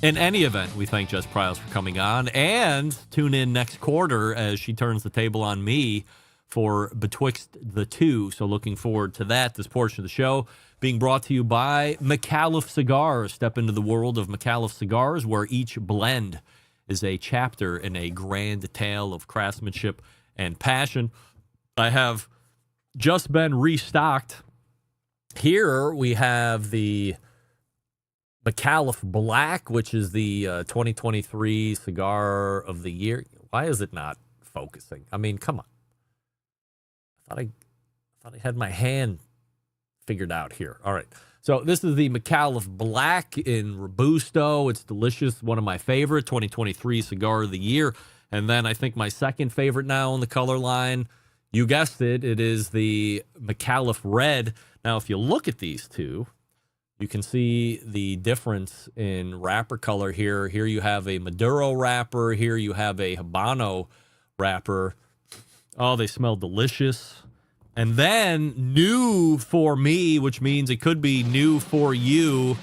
In any event, we thank Jess Priles for coming on, and tune in next quarter as she turns the table on me for Betwixt the Two. So looking forward to that. This portion of the show being brought to you by McAuliffe Cigars. Step into the world of McAuliffe Cigars, where each blend is a chapter in a grand tale of craftsmanship and passion. I have just been restocked. Here we have the McAuliffe Black, which is the 2023 cigar of the year. Why is it not focusing? I mean, come on. I thought I had my hand figured out here. All right. So this is the McAuliffe Black in Robusto. It's delicious. One of my favorite 2023 cigar of the year. And then I think my second favorite now in the color line, you guessed it, it is the McAuliffe Red. Now, if you look at these two, you can see the difference in wrapper color here. Here you have a Maduro wrapper. Here you have a Habano wrapper. Oh, they smell delicious. And then new for me, which means it could be new for you,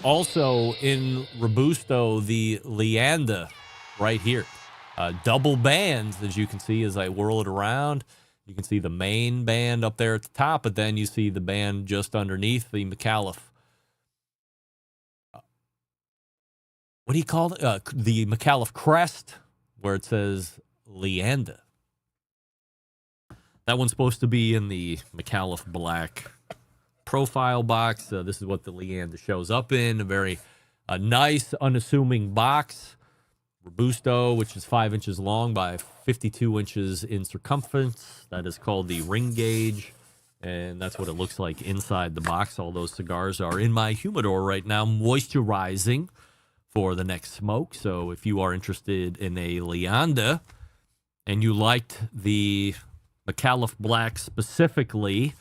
also in Robusto, the Leanda right here. Double bands, as you can see as I whirl it around. You can see the main band up there at the top, but then you see the band just underneath the McAuliffe. What do you call it? The McAuliffe crest, where it says Leanda. That one's supposed to be in the McAuliffe Black profile box. This is what the Leanda shows up in. A very nice, unassuming box. Robusto, which is 5 inches long by 52 inches in circumference. That is called the ring gauge. And that's what it looks like inside the box. All those cigars are in my humidor right now, moisturizing for the next smoke. So if you are interested in a Leanda and you liked the McAuliffe Black specifically,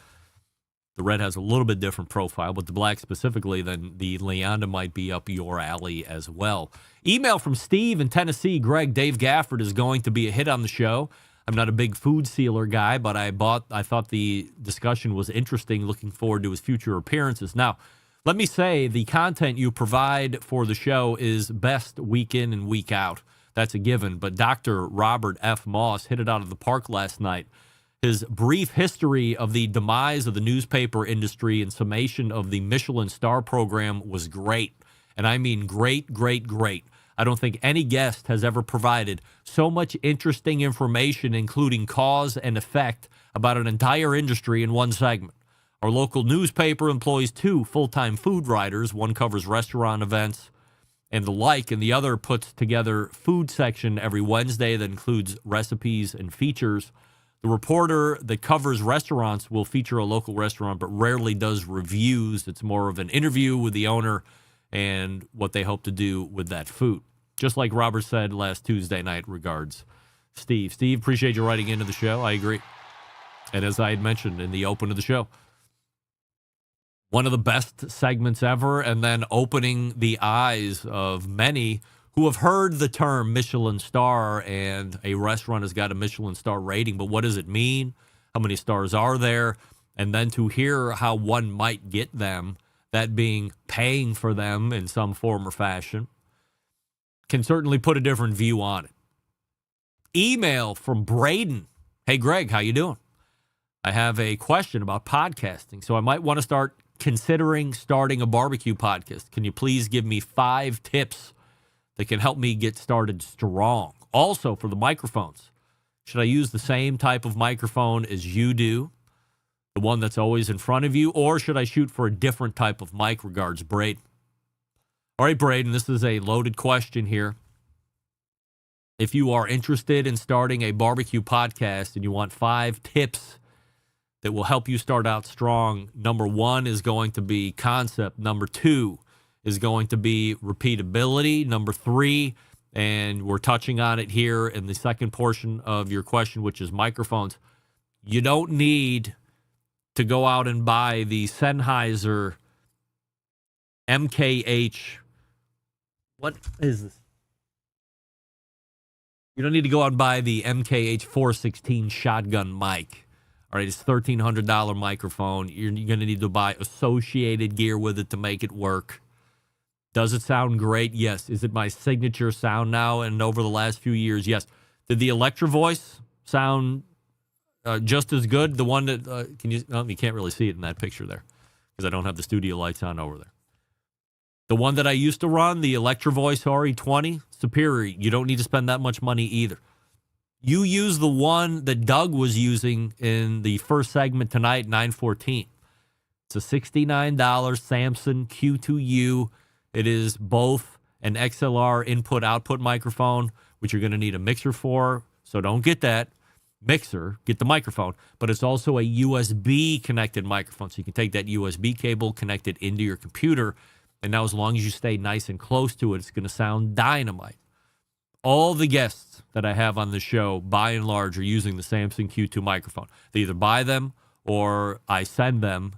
the red has a little bit different profile, but the black specifically, then the Leanda might be up your alley as well. Email from Steve in Tennessee. Greg, Dave Gafford is going to be a hit on the show. I'm not a big food sealer guy, but I thought the discussion was interesting. Looking forward to his future appearances. Now, let me say the content you provide for the show is best week in and week out. That's a given. But Dr. Robert F. Moss hit it out of the park last night. His brief history of the demise of the newspaper industry and summation of the Michelin star program was great. And I mean great, great, great. I don't think any guest has ever provided so much interesting information, including cause and effect, about an entire industry in one segment. Our local newspaper employs 2 full-time food writers. One covers restaurant events and the like, and the other puts together food section every Wednesday that includes recipes and features. The reporter that covers restaurants will feature a local restaurant, but rarely does reviews. It's more of an interview with the owner and what they hope to do with that food. Just like Robert said last Tuesday night, regards, Steve. Steve, appreciate you writing into the show. I agree. And as I had mentioned in the open of the show, one of the best segments ever, and then opening the eyes of many who have heard the term Michelin star, and a restaurant has got a Michelin star rating, but what does it mean? How many stars are there? And then to hear how one might get them, that being paying for them in some form or fashion, can certainly put a different view on it. Email from Braden. Hey, Greg, how you doing? I have a question about podcasting, so I might want to start considering starting a barbecue podcast. Can you please give me 5 tips that can help me get started strong? Also, for the microphones, should I use the same type of microphone as you do, the one that's always in front of you, or should I shoot for a different type of mic? Regards, Braden. All right, Braden, this is a loaded question here. If you are interested in starting a barbecue podcast and you want 5 tips that will help you start out strong, number 1 is going to be concept. Number 2 is going to be repeatability. Number 3, and we're touching on it here in the second portion of your question, which is microphones. You don't need to go out and buy the Sennheiser MKH. What is this? You don't need to go out and buy the MKH 416 shotgun mic. All right, it's a $1,300 microphone. You're going to need to buy associated gear with it to make it work. Does it sound great? Yes. Is it my signature sound now and over the last few years? Yes. Did the Electro Voice sound just as good? The one that, you can't really see it in that picture there because I don't have the studio lights on over there. The one that I used to run, the Electro Voice RE20, superior. You don't need to spend that much money either. You use the one that Doug was using in the first segment tonight, 914. It's a $69 Samson Q2U. It is both an XLR input-output microphone, which you're going to need a mixer for, so don't get that mixer, get the microphone. But it's also a USB-connected microphone, so you can take that USB cable, connect it into your computer, and now as long as you stay nice and close to it, it's going to sound dynamite. All the guests that I have on the show, by and large, are using the Samson Q2 microphone. They either buy them or I send them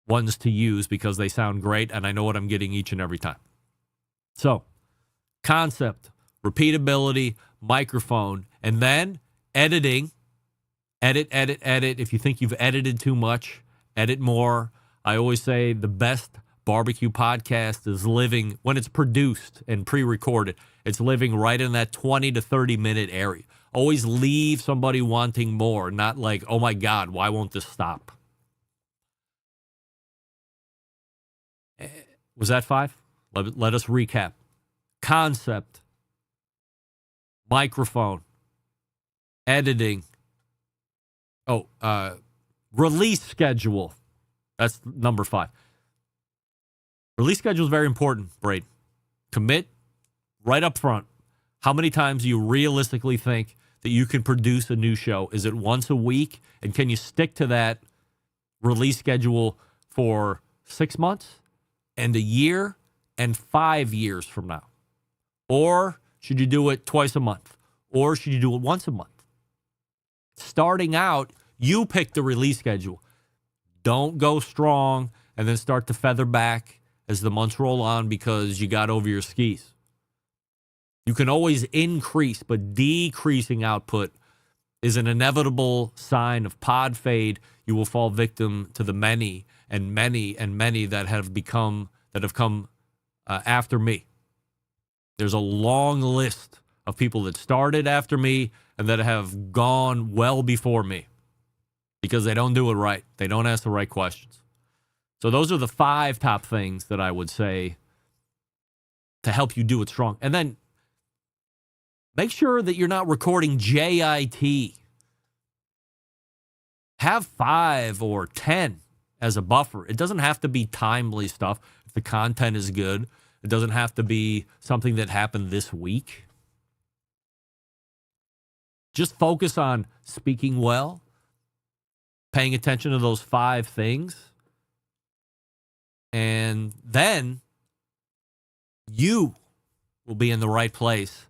ones to use because they sound great, and I know what I'm getting each and every time. So, concept, repeatability, microphone, and then editing. Edit. If you think you've edited too much, edit more. I always say the best barbecue podcast is living, when it's produced and pre-recorded, it's living right in that 20 to 30 minute area. Always leave somebody wanting more, not like, oh my God, why won't this stop? Was that 5? Let us recap. Concept, microphone, editing, release schedule. That's number 5. Release schedule is very important, Braden. Commit right up front. How many times do you realistically think that you can produce a new show? Is it once a week? And can you stick to that release schedule for 6 months and a year and 5 years from now? Or should you do it twice a month? Or should you do it once a month? Starting out, you pick the release schedule. Don't go strong and then start to feather back as the months roll on because you got over your skis. You can always increase, but decreasing output is an inevitable sign of pod fade. You will fall victim to the many and many and many that have come after me. There's a long list of people that started after me and that have gone well before me because they don't do it right. They don't ask the right questions. So those are the 5 top things that I would say to help you do it strong. And then make sure that you're not recording JIT. Have 5 or 10 as a buffer. It doesn't have to be timely stuff. If the content is good, it doesn't have to be something that happened this week. Just focus on speaking well, paying attention to those 5 things, and then you will be in the right place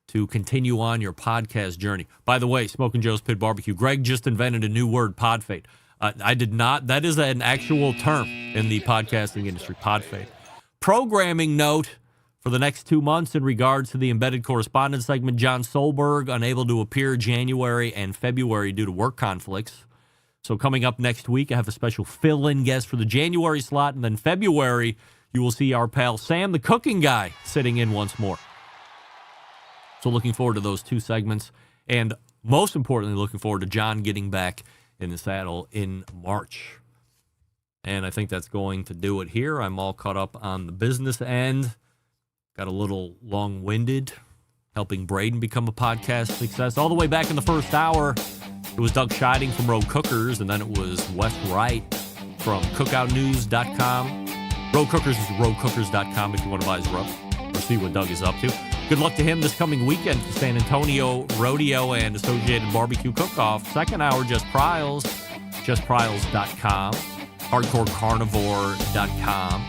to continue on your podcast journey. By the way, Smoking Joe's Pit Barbecue. Greg just invented a new word, pod fade. I did not. That is an actual term in the podcasting industry, pod fade. Programming note for the next 2 months in regards to the embedded correspondence segment. John Solberg unable to appear January and February due to work conflicts. So coming up next week, I have a special fill-in guest for the January slot. And then February, you will see our pal Sam, the cooking guy, sitting in once more. So looking forward to those 2 segments. And most importantly, looking forward to John getting back in the saddle in March. And I think that's going to do it here. I'm all caught up on the business end. Got a little long-winded, helping Braden become a podcast success. All the way back in the first hour, it was Doug Scheiding from Road Cookers, and then it was Wes Wright from cookoutnews.com. Road Cookers is roadcookers.com if you want to buy his rub or see what Doug is up to. Good luck to him this coming weekend for San Antonio Rodeo and Associated Barbecue Cook-Off. Second hour, Just Pryles, justpryles.com, hardcorecarnivore.com.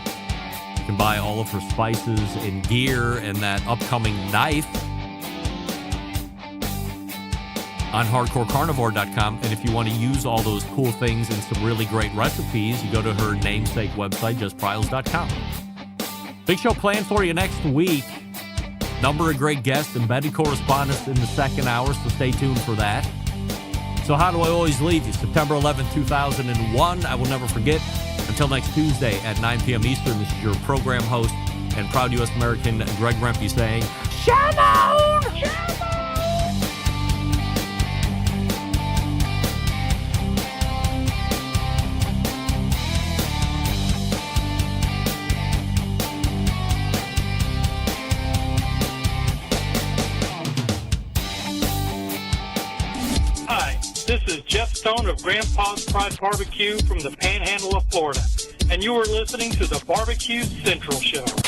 You can buy all of her spices and gear and that upcoming knife on hardcorecarnivore.com. And if you want to use all those cool things and some really great recipes, you go to her namesake website, justpryles.com. Big show planned for you next week. Number of great guests, embedded correspondence in the second hour, so stay tuned for that. So how do I always leave you? September 11th, 2001. I will never forget. Until next Tuesday at 9 p.m. Eastern, this is your program host and proud U.S. American Greg Rempe saying, Shalom! This is Jeff Stone of Grandpa's Pride Barbecue from the Panhandle of Florida, and you are listening to the Barbecue Central Show.